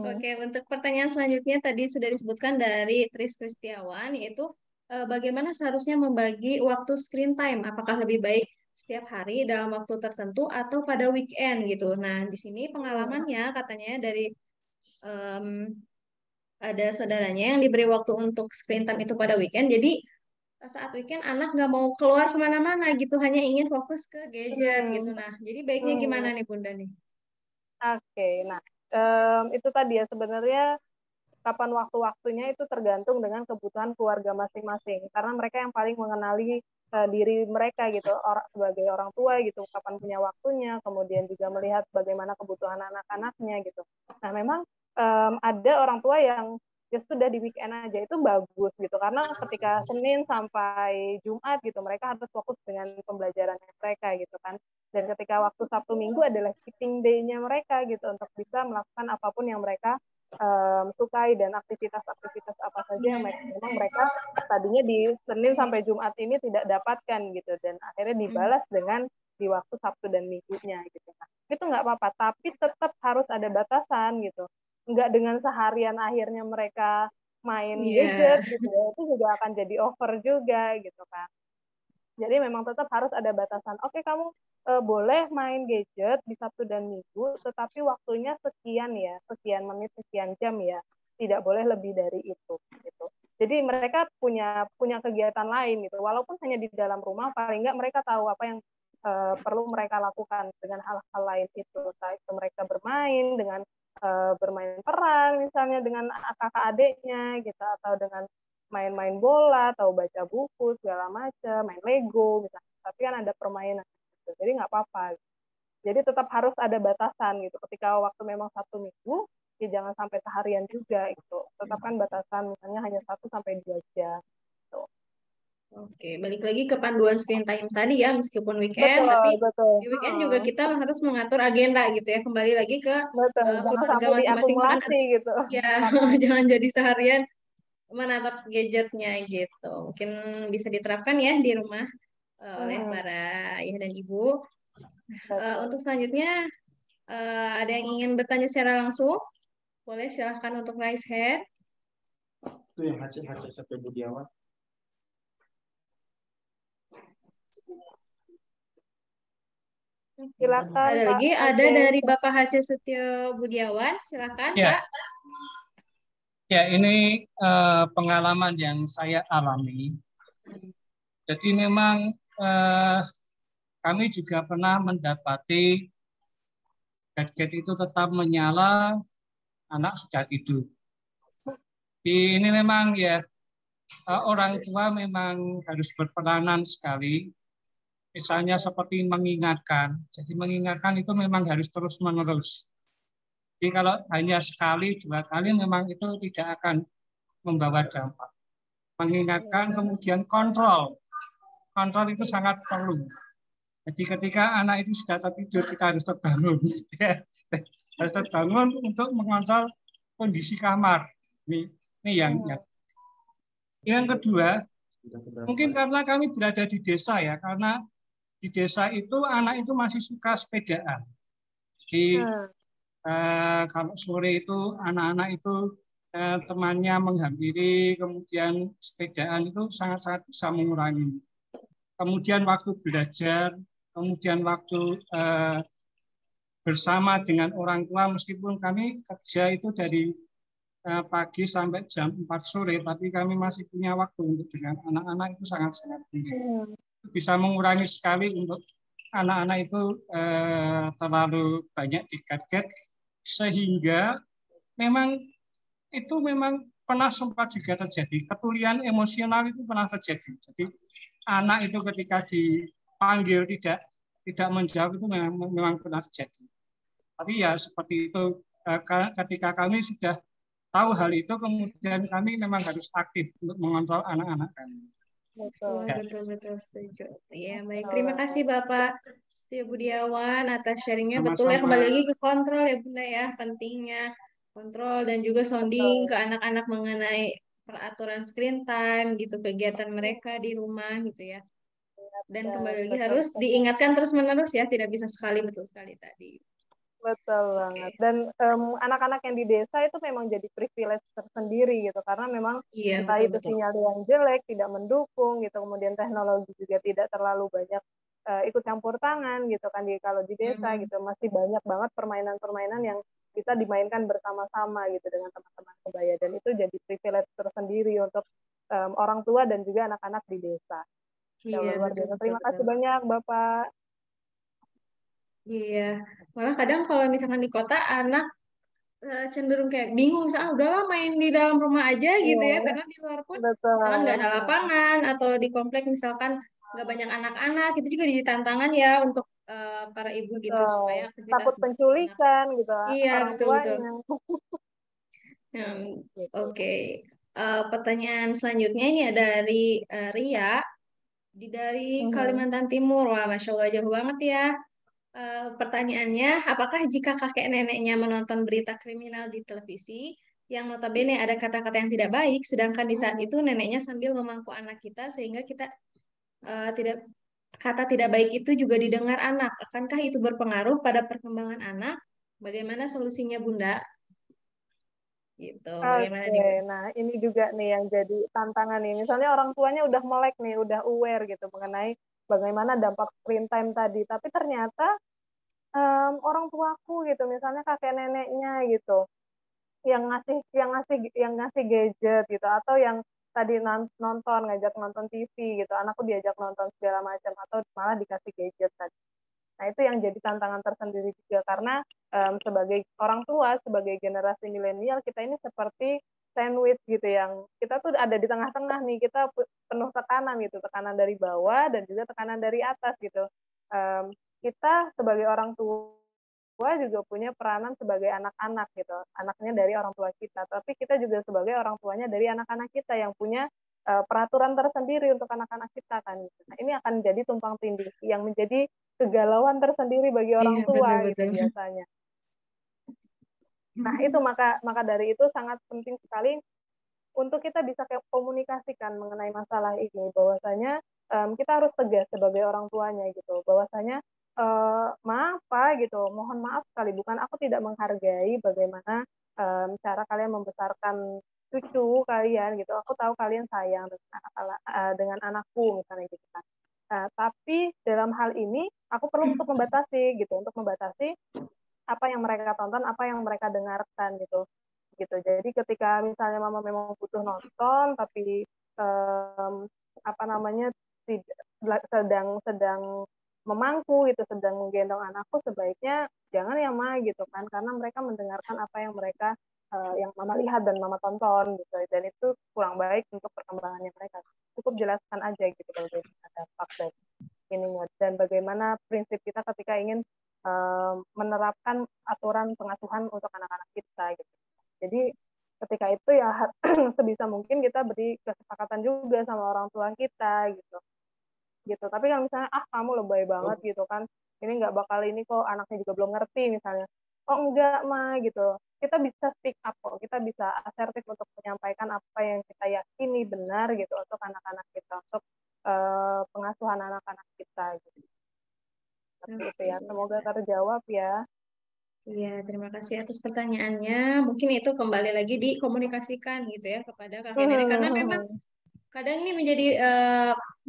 Oke, untuk pertanyaan selanjutnya tadi sudah disebutkan dari Tris Kristiawan, yaitu bagaimana seharusnya membagi waktu screen time? Apakah lebih baik setiap hari dalam waktu tertentu atau pada weekend gitu? Nah, di sini pengalamannya katanya dari ada saudaranya yang diberi waktu untuk screen time itu pada weekend. Jadi saat weekend anak nggak mau keluar kemana-mana gitu, hanya ingin fokus ke gadget gitu. Nah, jadi baiknya gimana nih Bunda nih? Oke, nah itu tadi ya sebenarnya kapan waktu-waktunya itu tergantung dengan kebutuhan keluarga masing-masing. Karena mereka yang paling mengenali diri mereka gitu, sebagai orang tua gitu, kapan punya waktunya, kemudian juga melihat bagaimana kebutuhan anak-anaknya gitu. Nah memang ada orang tua yang ya sudah di weekend aja itu bagus gitu, karena ketika Senin sampai Jumat gitu mereka harus fokus dengan pembelajaran mereka gitu kan. Dan ketika waktu Sabtu Minggu adalah cheating day-nya mereka gitu untuk bisa melakukan apapun yang mereka sukai dan aktivitas-aktivitas apa saja yang memang mereka tadinya di Senin sampai Jumat ini tidak dapatkan gitu, dan akhirnya dibalas dengan di waktu Sabtu dan Minggunya gitu. Nah, itu nggak apa-apa, tapi tetap harus ada batasan gitu. Nggak dengan seharian akhirnya mereka main gadget gitu ya, itu juga akan jadi over juga gitu kan. Jadi memang tetap harus ada batasan. Oke, kamu boleh main gadget di Sabtu dan Minggu, tetapi waktunya sekian ya, sekian menit, sekian jam ya. Tidak boleh lebih dari itu. Gitu. Jadi mereka punya kegiatan lain gitu. Walaupun hanya di dalam rumah, paling nggak mereka tahu apa yang perlu mereka lakukan dengan hal-hal lain itu. Entah itu mereka bermain dengan bermain peran, misalnya dengan kakak adiknya, gitu, atau dengan main-main bola atau baca buku segala macam, main Lego misalnya. Tapi kan ada permainan gitu. Jadi nggak apa-apa. Jadi tetap harus ada batasan gitu. Ketika waktu memang Sabtu Minggu, ya jangan sampai seharian juga gitu. Tetapkan batasan misalnya hanya 1 sampai 2 jam. Gitu. Oke, balik lagi ke panduan screen time tadi ya, meskipun weekend, tapi Betul. di weekend juga kita harus mengatur agenda gitu ya. Kembali lagi ke Jangan keluarga sampai masing-masing. diakumulasi gitu. Ya, jangan jadi seharian menatap gadgetnya gitu. Mungkin bisa diterapkan ya di rumah oleh para ayah dan ibu. Untuk selanjutnya, ada yang ingin bertanya secara langsung? Boleh silahkan untuk raise hand. Itu yang Aceh sampai Budiawan. Silakan Ada Pak lagi, ada Aceh. dari Bapak Hace Setio Budiawan, silakan Ya, Pak. ya ini pengalaman yang saya alami. Jadi memang kami juga pernah mendapati gadget itu tetap menyala, anak sudah tidur. Ini memang ya orang tua memang harus berperanan sekali. Misalnya seperti mengingatkan. Jadi mengingatkan itu memang harus terus-menerus. Jadi kalau hanya sekali, 2 kali memang itu tidak akan membawa dampak. Mengingatkan kemudian kontrol. Kontrol itu sangat perlu. Jadi ketika anak itu sudah tertidur, kita harus terbangun. Harus terbangun untuk mengontrol kondisi kamar. Ini yang kedua, mungkin karena kami berada di desa ya, karena di desa itu anak itu masih suka sepedaan. Jadi kalau sore itu anak-anak itu temannya menghampiri, kemudian sepedaan itu sangat-sangat bisa mengurangi. Kemudian waktu belajar, kemudian waktu bersama dengan orang tua, meskipun kami kerja itu dari pagi sampai jam 4 sore, tapi kami masih punya waktu untuk dengan anak-anak itu sangat-sangat tinggi. Bisa mengurangi sekali untuk anak-anak itu terlalu banyak di gadget, sehingga memang itu memang pernah sempat juga terjadi. Ketulian emosional itu pernah terjadi. Jadi anak itu ketika dipanggil tidak menjawab itu memang pernah terjadi. Tapi ya seperti itu, ketika kami sudah tahu hal itu, kemudian kami memang harus aktif untuk mengontrol anak-anak kami. Betul, setuju. Ya, baik. Terima kasih Bapak Setio Budiawan atas sharingnya. Betul ya, kembali lagi ke kontrol ya Bunda ya, pentingnya kontrol dan juga sounding ke anak-anak mengenai peraturan screen time gitu, kegiatan mereka di rumah gitu ya. Dan kembali lagi harus diingatkan terus-menerus ya, tidak bisa sekali, betul sekali tadi. Betul banget. Dan anak-anak yang di desa itu memang jadi privilege tersendiri gitu, karena memang entah itu sinyal yang jelek, tidak mendukung gitu, kemudian teknologi juga tidak terlalu banyak ikut campur tangan gitu kan. Kalau di desa gitu masih banyak banget permainan-permainan yang bisa dimainkan bersama-sama gitu dengan teman-teman sebaya, dan itu jadi privilege tersendiri untuk orang tua dan juga anak-anak di desa. Luar biasa. Terima kasih banyak Bapak. Iya, malah kadang kalau misalkan di kota anak cenderung kayak bingung, misalnya udahlah main di dalam rumah aja gitu ya, karena di luar pun misalkan nggak ada lapangan atau di komplek misalkan nggak banyak anak-anak, itu juga jadi tantangan ya untuk para ibu gitu supaya aktivitas takut penculikan gitu. Iya, orang betul. Gitu. Oke. Pertanyaan selanjutnya ini ada dari Ria dari Kalimantan Timur. Wah, Masya Allah jauh banget ya. Pertanyaannya, apakah jika kakek neneknya menonton berita kriminal di televisi yang notabene ada kata-kata yang tidak baik, sedangkan di saat itu neneknya sambil memangku anak kita sehingga kita kata tidak baik itu juga didengar anak, akankah itu berpengaruh pada perkembangan anak? Bagaimana solusinya Bunda? Gitu. Bagaimana nih? Nah ini juga nih yang jadi tantangan nih. Misalnya orang tuanya udah melek nih, udah aware gitu mengenai bagaimana dampak screen time tadi, tapi ternyata orang tuaku gitu, misalnya kakek neneknya gitu, yang ngasih gadget gitu, atau yang tadi ngajak nonton TV gitu, anakku diajak nonton segala macam, atau malah dikasih gadget tadi. Nah itu yang jadi tantangan tersendiri juga, karena sebagai orang tua, sebagai generasi milenial, kita ini seperti sandwich gitu, yang kita tuh ada di tengah-tengah nih, kita penuh tekanan gitu, tekanan dari bawah dan juga tekanan dari atas gitu. Kita sebagai orang tua juga punya peranan sebagai anak-anak gitu, anaknya dari orang tua kita, tapi kita juga sebagai orang tuanya dari anak-anak kita yang punya peraturan tersendiri untuk anak-anak kita kan. Nah, ini akan jadi tumpang tindih yang menjadi kegalauan tersendiri bagi orang tua gitu biasanya. Nah itu maka dari itu sangat penting sekali untuk kita bisa komunikasikan mengenai masalah ini, bahwasanya kita harus tegas sebagai orang tuanya gitu, bahwasanya maaf Pak gitu, mohon maaf sekali, bukan aku tidak menghargai bagaimana cara kalian membesarkan cucu kalian gitu, aku tahu kalian sayang dengan anakku misalnya gitu kan, Tapi dalam hal ini aku perlu untuk membatasi gitu, untuk membatasi apa yang mereka tonton, apa yang mereka dengarkan gitu. Jadi ketika misalnya mama memang butuh nonton, tapi apa namanya sedang memangku gitu, sedang menggendong anakku, sebaiknya jangan ya ma gitu kan, karena mereka mendengarkan apa yang mereka yang mama lihat dan mama tonton gitu, dan itu kurang baik untuk perkembangannya mereka. Cukup jelaskan aja gitu kalau ada dampak dan ininya, dan bagaimana prinsip kita ketika ingin menerapkan aturan pengasuhan untuk anak-anak kita gitu. Jadi ketika itu ya sebisa mungkin kita beri kesepakatan juga sama orang tua kita gitu. Tapi kalau misalnya kamu lebay banget gitu kan, ini nggak bakal ini kok, anaknya juga belum ngerti misalnya, oh enggak mah gitu, kita bisa speak up kok, kita bisa asertif untuk menyampaikan apa yang kita yakini benar gitu untuk anak-anak kita, untuk pengasuhan anak-anak kita gitu. Seperti itu ya, semoga terjawab ya. Iya, terima kasih atas pertanyaannya. Mungkin itu kembali lagi dikomunikasikan gitu ya kepada kakek nenek, karena memang kadang ini menjadi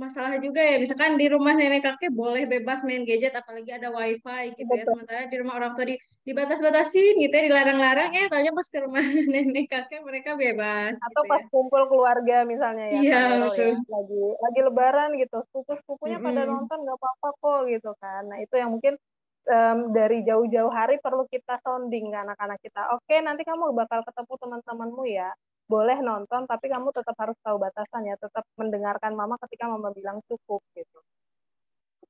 masalah juga ya. Misalkan di rumah nenek kakek boleh bebas main gadget, apalagi ada wifi gitu ya. Betul. Sementara di rumah orang tua dibatas-batasin gitu ya, dilarang-larang ya. Taunya pas ke rumah nenek kakek mereka bebas Atau gitu pas ya. kumpul keluarga misalnya ya, Iya, Kak Ero betul. ya, lagi lebaran gitu, sepupu-sepupunya pada nonton nggak apa-apa kok gitu kan. Nah itu yang mungkin dari jauh-jauh hari perlu kita sounding ke anak-anak kita. Oke, nanti kamu bakal ketemu teman-temanmu ya, boleh nonton, tapi kamu tetap harus tahu batasannya, tetap mendengarkan mama ketika mama bilang cukup gitu.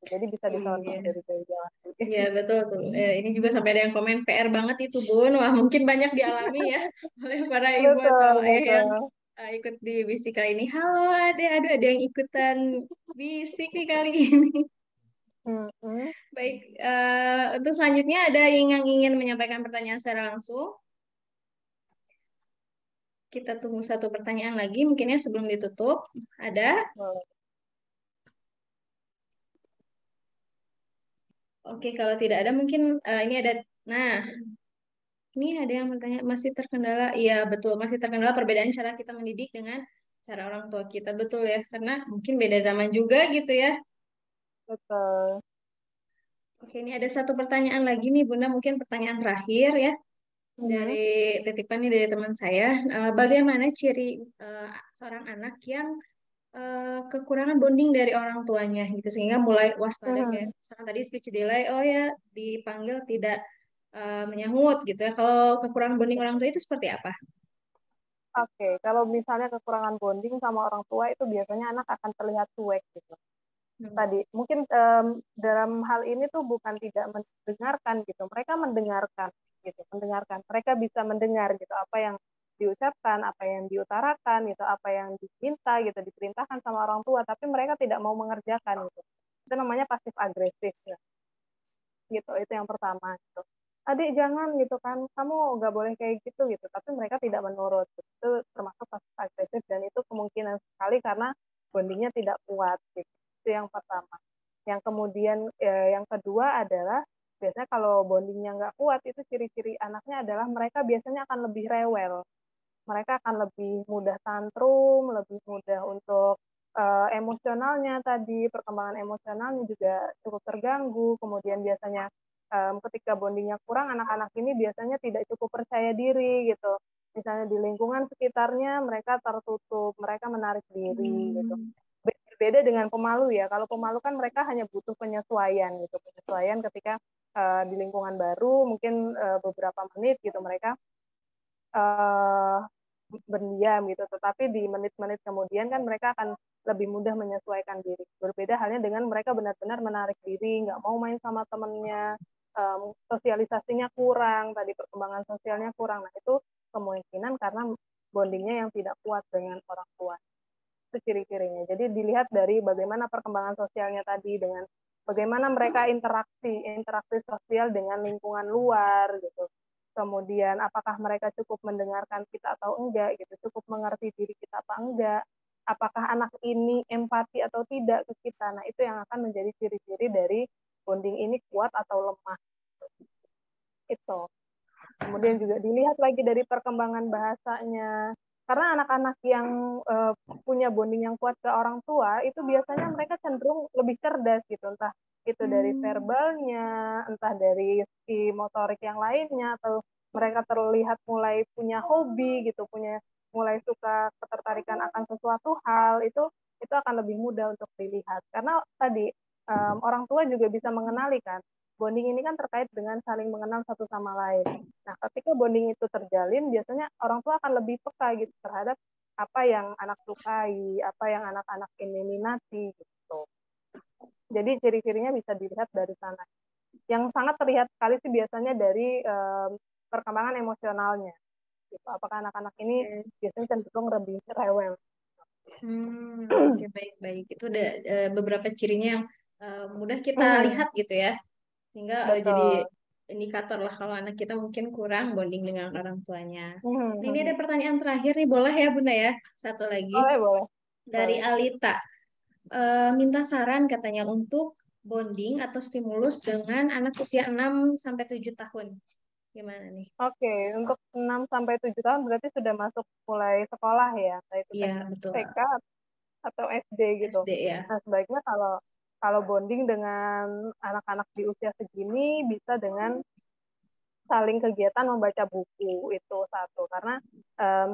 Jadi bisa disounding dari jauh-jauh hari. Iya betul tuh. Ini juga sampai ada yang komen PR banget itu Bun. Wah mungkin banyak dialami ya oleh para ibu atau Betul, ayah yang betul. ikut di bisik kali ini. Halo aduh ada yang ikutan bisik nih kali ini. Baik, untuk selanjutnya ada yang ingin menyampaikan pertanyaan secara langsung. Kita tunggu satu pertanyaan lagi, mungkin ya sebelum ditutup. Ada? Oke, kalau tidak ada mungkin ini ada. Nah, ini ada yang bertanya, masih terkendala? Iya, betul. Masih terkendala perbedaan cara kita mendidik dengan cara orang tua kita. Betul ya, karena mungkin beda zaman juga gitu ya. Betul. Oke, ini ada satu pertanyaan lagi nih, Bunda. Mungkin pertanyaan terakhir ya. Dari titipan nih dari teman saya. Bagaimana ciri seorang anak yang kekurangan bonding dari orang tuanya gitu, sehingga mulai waspada kayak misalkan tadi speech delay, oh ya dipanggil tidak menyahut gitu ya. Kalau kekurangan bonding orang tua itu seperti apa? Oke, kalau misalnya kekurangan bonding sama orang tua itu biasanya anak akan terlihat cuek gitu. Tadi mungkin dalam hal ini tuh bukan tidak mendengarkan gitu, mereka mendengarkan gitu, mereka bisa mendengar gitu apa yang diucapkan, apa yang diutarakan gitu, apa yang diminta gitu, diperintahkan sama orang tua, tapi mereka tidak mau mengerjakan gitu. Itu namanya pasif agresif ya. Gitu, itu yang pertama gitu. Adik jangan gitu kan, kamu nggak boleh kayak gitu gitu, tapi mereka tidak menurut. Itu termasuk pasif agresif, dan itu kemungkinan sekali karena bondingnya tidak kuat gitu. Itu yang pertama. Yang kemudian yang kedua adalah biasanya kalau bondingnya nggak kuat, itu ciri-ciri anaknya adalah mereka biasanya akan lebih rewel, mereka akan lebih mudah tantrum, lebih mudah untuk emosionalnya tadi, perkembangan emosionalnya juga cukup terganggu. Kemudian biasanya ketika bondingnya kurang, anak-anak ini biasanya tidak cukup percaya diri gitu. Misalnya di lingkungan sekitarnya mereka tertutup, mereka menarik diri gitu. Berbeda dengan pemalu ya. Kalau pemalu kan mereka hanya butuh penyesuaian gitu, penyesuaian ketika di lingkungan baru, mungkin beberapa menit gitu mereka berdiam gitu, tetapi di menit-menit kemudian kan mereka akan lebih mudah menyesuaikan diri. Berbeda halnya dengan mereka benar-benar menarik diri, nggak mau main sama temennya, sosialisasinya kurang, tadi perkembangan sosialnya kurang. Nah itu kemungkinan karena bondingnya yang tidak kuat dengan orang tua. Itu ciri-cirinya. Jadi dilihat dari bagaimana perkembangan sosialnya tadi, dengan bagaimana mereka interaksi sosial dengan lingkungan luar gitu. Kemudian apakah mereka cukup mendengarkan kita atau enggak gitu, cukup mengerti diri kita apa enggak, apakah anak ini empati atau tidak ke kita. Nah itu yang akan menjadi ciri-ciri dari bonding ini kuat atau lemah. Itu. Kemudian juga dilihat lagi dari perkembangan bahasanya, Karena anak-anak yang punya bonding yang kuat ke orang tua itu biasanya mereka cenderung lebih cerdas gitu, entah itu dari verbalnya, entah dari si motorik yang lainnya, atau mereka terlihat mulai punya hobi gitu, mulai suka ketertarikan akan sesuatu hal, itu akan lebih mudah untuk dilihat. Karena tadi orang tua juga bisa mengenali kan, bonding ini kan terkait dengan saling mengenal satu sama lain. Nah, ketika bonding itu terjalin, biasanya orang tua akan lebih peka gitu terhadap apa yang anak sukai, apa yang anak-anak ini minati gitu. Jadi ciri-cirinya bisa dilihat dari sana. Yang sangat terlihat sekali sih biasanya dari perkembangan emosionalnya. Gitu. Apakah anak-anak ini biasanya cenderung lebih rewel. Oke, baik-baik. Itu ada beberapa cirinya yang mudah kita lihat gitu ya. Sehingga jadi Betul. indikator lah kalau anak kita mungkin kurang bonding dengan orang tuanya. Nah, ini ada Mhm. pertanyaan terakhir nih, boleh ya Bunda ya? Satu lagi Boleh. dari Boleh. Alita. Minta saran katanya untuk bonding atau stimulus dengan anak usia 6 sampai 7 tahun. Gimana nih? Oke, untuk 6 sampai 7 tahun berarti sudah masuk mulai sekolah ya, entah itu Iya, betul. TK atau SD gitu. SD ya. Nah, sebaiknya kalau bonding dengan anak-anak di usia segini bisa dengan saling kegiatan membaca buku, itu satu. Karena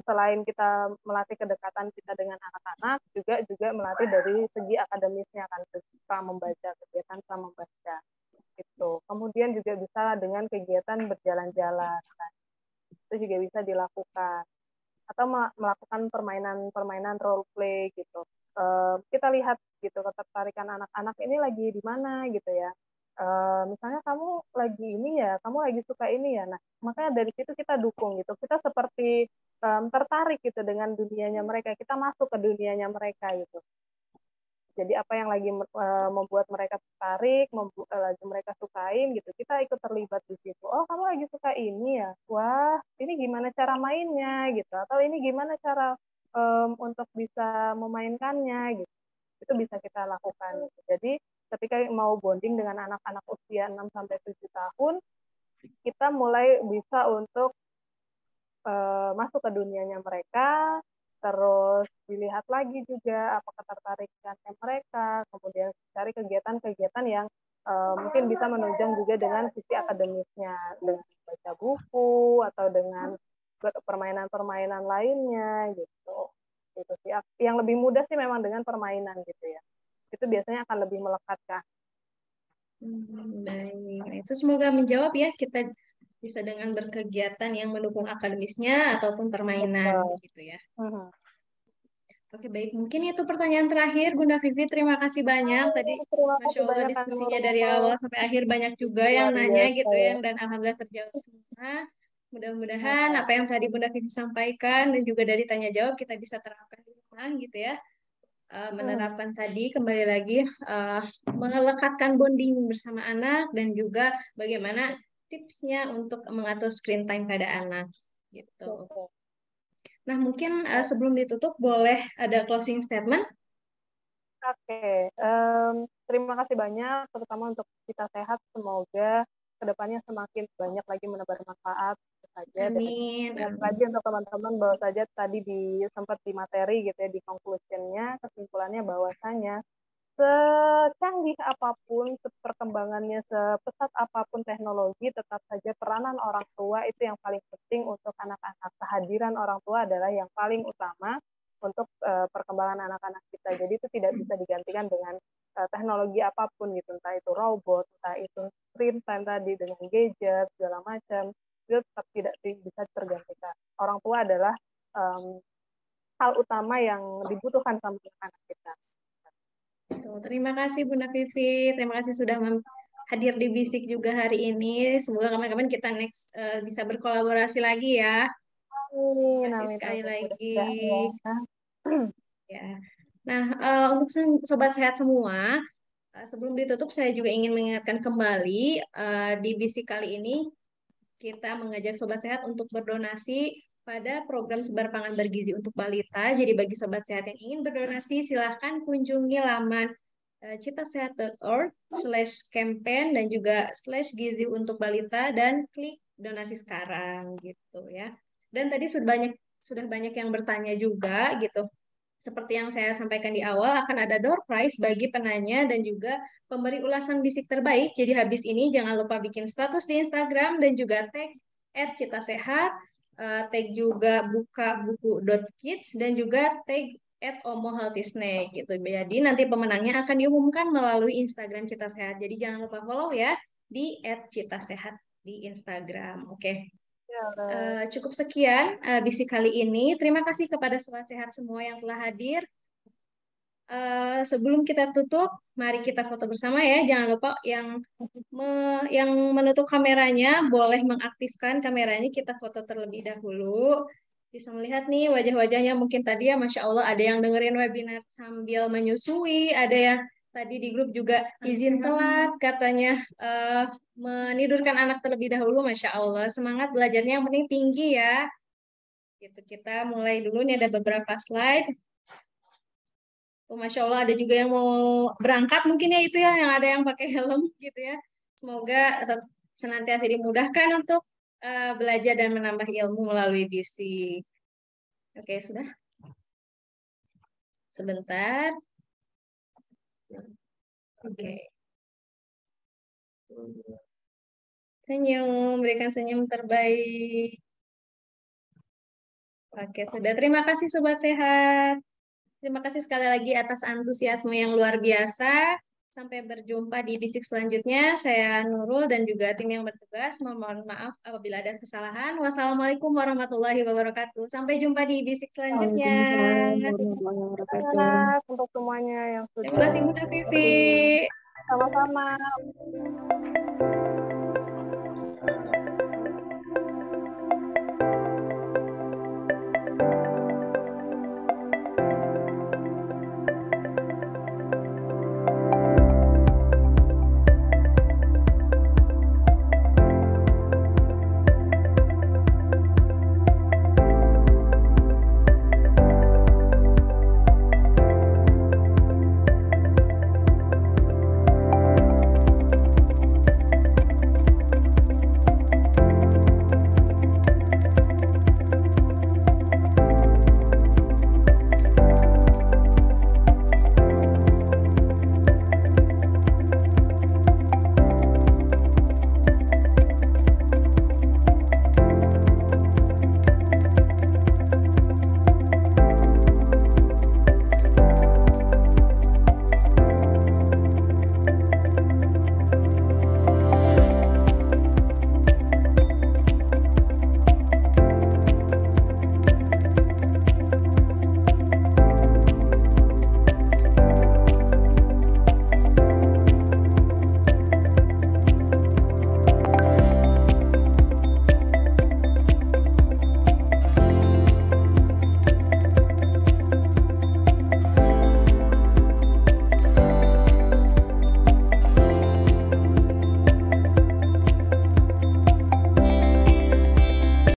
selain kita melatih kedekatan kita dengan anak-anak, juga melatih dari segi akademisnya kan, suka membaca, kegiatan suka membaca. Itu. Kemudian juga bisa dengan kegiatan berjalan-jalan. Kan. Itu juga bisa dilakukan. Atau melakukan permainan role play gitu. Kita lihat gitu ketertarikan anak-anak ini lagi di mana gitu ya. Misalnya kamu lagi ini ya, kamu lagi suka ini ya. Nah, makanya dari situ kita dukung gitu. Kita seperti tertarik gitu dengan dunianya mereka. Kita masuk ke dunianya mereka gitu. Jadi apa yang lagi membuat mereka tertarik, lagi mereka sukain gitu, kita ikut terlibat di situ. Oh, kamu lagi suka ini ya? Wah, ini gimana cara mainnya gitu? Atau ini gimana cara untuk bisa memainkannya gitu? Itu bisa kita lakukan. Gitu. Jadi ketika mau bonding dengan anak-anak usia 6 sampai 7 tahun, kita mulai bisa untuk masuk ke dunianya mereka, terus dilihat lagi juga apa ketertarikannya mereka, kemudian cari kegiatan-kegiatan yang mungkin bisa menunjang juga dengan sisi akademisnya, dengan baca buku atau dengan permainan-permainan lainnya gitu. Itu sih. Yang lebih mudah sih memang dengan permainan gitu ya. Itu biasanya akan lebih melekat kah. Baik, itu semoga menjawab ya, kita bisa dengan berkegiatan yang mendukung akademisnya ataupun permainan gitu ya. Oke, baik. Mungkin itu pertanyaan terakhir, Bunda Vivi. Terima kasih banyak. Tadi, Masya Allah, diskusinya dari awal sampai akhir banyak juga yang nanya gitu ya, dan alhamdulillah terjawab semua. Mudah-mudahan apa yang tadi Bunda Vivi sampaikan dan juga dari tanya jawab kita bisa terapkan di rumah gitu ya. Menerapkan tadi kembali lagi melekatkan bonding bersama anak dan juga bagaimana tipsnya untuk mengatur screen time pada anak gitu. Nah, mungkin sebelum ditutup boleh ada closing statement? Oke, terima kasih banyak, terutama untuk kita sehat. Semoga kedepannya semakin banyak lagi menebar manfaat saja. Amin. Dan lagi untuk teman-teman bahwa saja tadi sempat di materi gitu ya, di conclusion-nya, kesimpulannya bahwasanya secanggih apapun, perkembangannya sepesat apapun teknologi, tetap saja peranan orang tua itu yang paling penting untuk anak-anak. Kehadiran orang tua adalah yang paling utama untuk perkembangan anak-anak kita. Jadi itu tidak bisa digantikan dengan teknologi apapun gitu, entah itu robot, entah itu screen time tadi dengan gadget segala macam, itu tetap tidak bisa tergantikan. Orang tua adalah hal utama yang dibutuhkan sama anak kita. Terima kasih Bunda Vivi, terima kasih sudah hadir di Bisik juga hari ini. Semoga kapan-kapan kita next bisa berkolaborasi lagi ya. Terima kasih sekali lagi. Ya. Nah, untuk sobat sehat semua, sebelum ditutup saya juga ingin mengingatkan kembali di Bisik kali ini kita mengajak sobat sehat untuk berdonasi pada program sebar pangan bergizi untuk balita. Jadi bagi sobat sehat yang ingin berdonasi, silahkan kunjungi laman citasehat.org/campaign dan juga /gizi untuk balita dan klik donasi sekarang gitu ya. Dan tadi sudah banyak sudah banyak yang bertanya juga gitu. Seperti yang saya sampaikan di awal, akan ada door prize bagi penanya dan juga pemberi ulasan bisik terbaik. Jadi habis ini jangan lupa bikin status di Instagram dan juga tag @citasehat, tag juga bukabuku.kids dan juga tag @omohealthysnack gitu. Jadi nanti pemenangnya akan diumumkan melalui Instagram Cita Sehat. Jadi jangan lupa follow ya di @citasehat di Instagram. Oke. Cukup sekian bisik kali ini. Terima kasih kepada Sobat Sehat semua yang telah hadir. Sebelum kita tutup, mari kita foto bersama ya. Jangan lupa yang menutup kameranya boleh mengaktifkan kameranya. Kita foto terlebih dahulu. Bisa melihat nih wajah-wajahnya mungkin tadi ya, Masya Allah, ada yang dengerin webinar sambil menyusui, ada yang tadi di grup juga izin telat katanya menidurkan anak terlebih dahulu. Masya Allah, semangat belajarnya yang penting tinggi ya. Gitu, kita mulai dulu nih, ada beberapa slide. Tuh, Masya Allah, ada juga yang mau berangkat mungkin ya, itu ya, yang ada yang pakai helm gitu ya. Semoga senantiasa dimudahkan untuk belajar dan menambah ilmu melalui bisik. Oke, sudah. Sebentar. Oke. Senyum, berikan senyum terbaik. Oke, sudah. Terima kasih Sobat Sehat. Terima kasih sekali lagi atas antusiasme yang luar biasa. Sampai berjumpa di bisik selanjutnya. Saya Nurul dan juga tim yang bertugas. Mohon maaf apabila ada kesalahan. Wassalamualaikum warahmatullahi wabarakatuh. Sampai jumpa di bisik selanjutnya. Untuk semuanya yang sudah. Terima kasih Bunda Vivi. Sama-sama.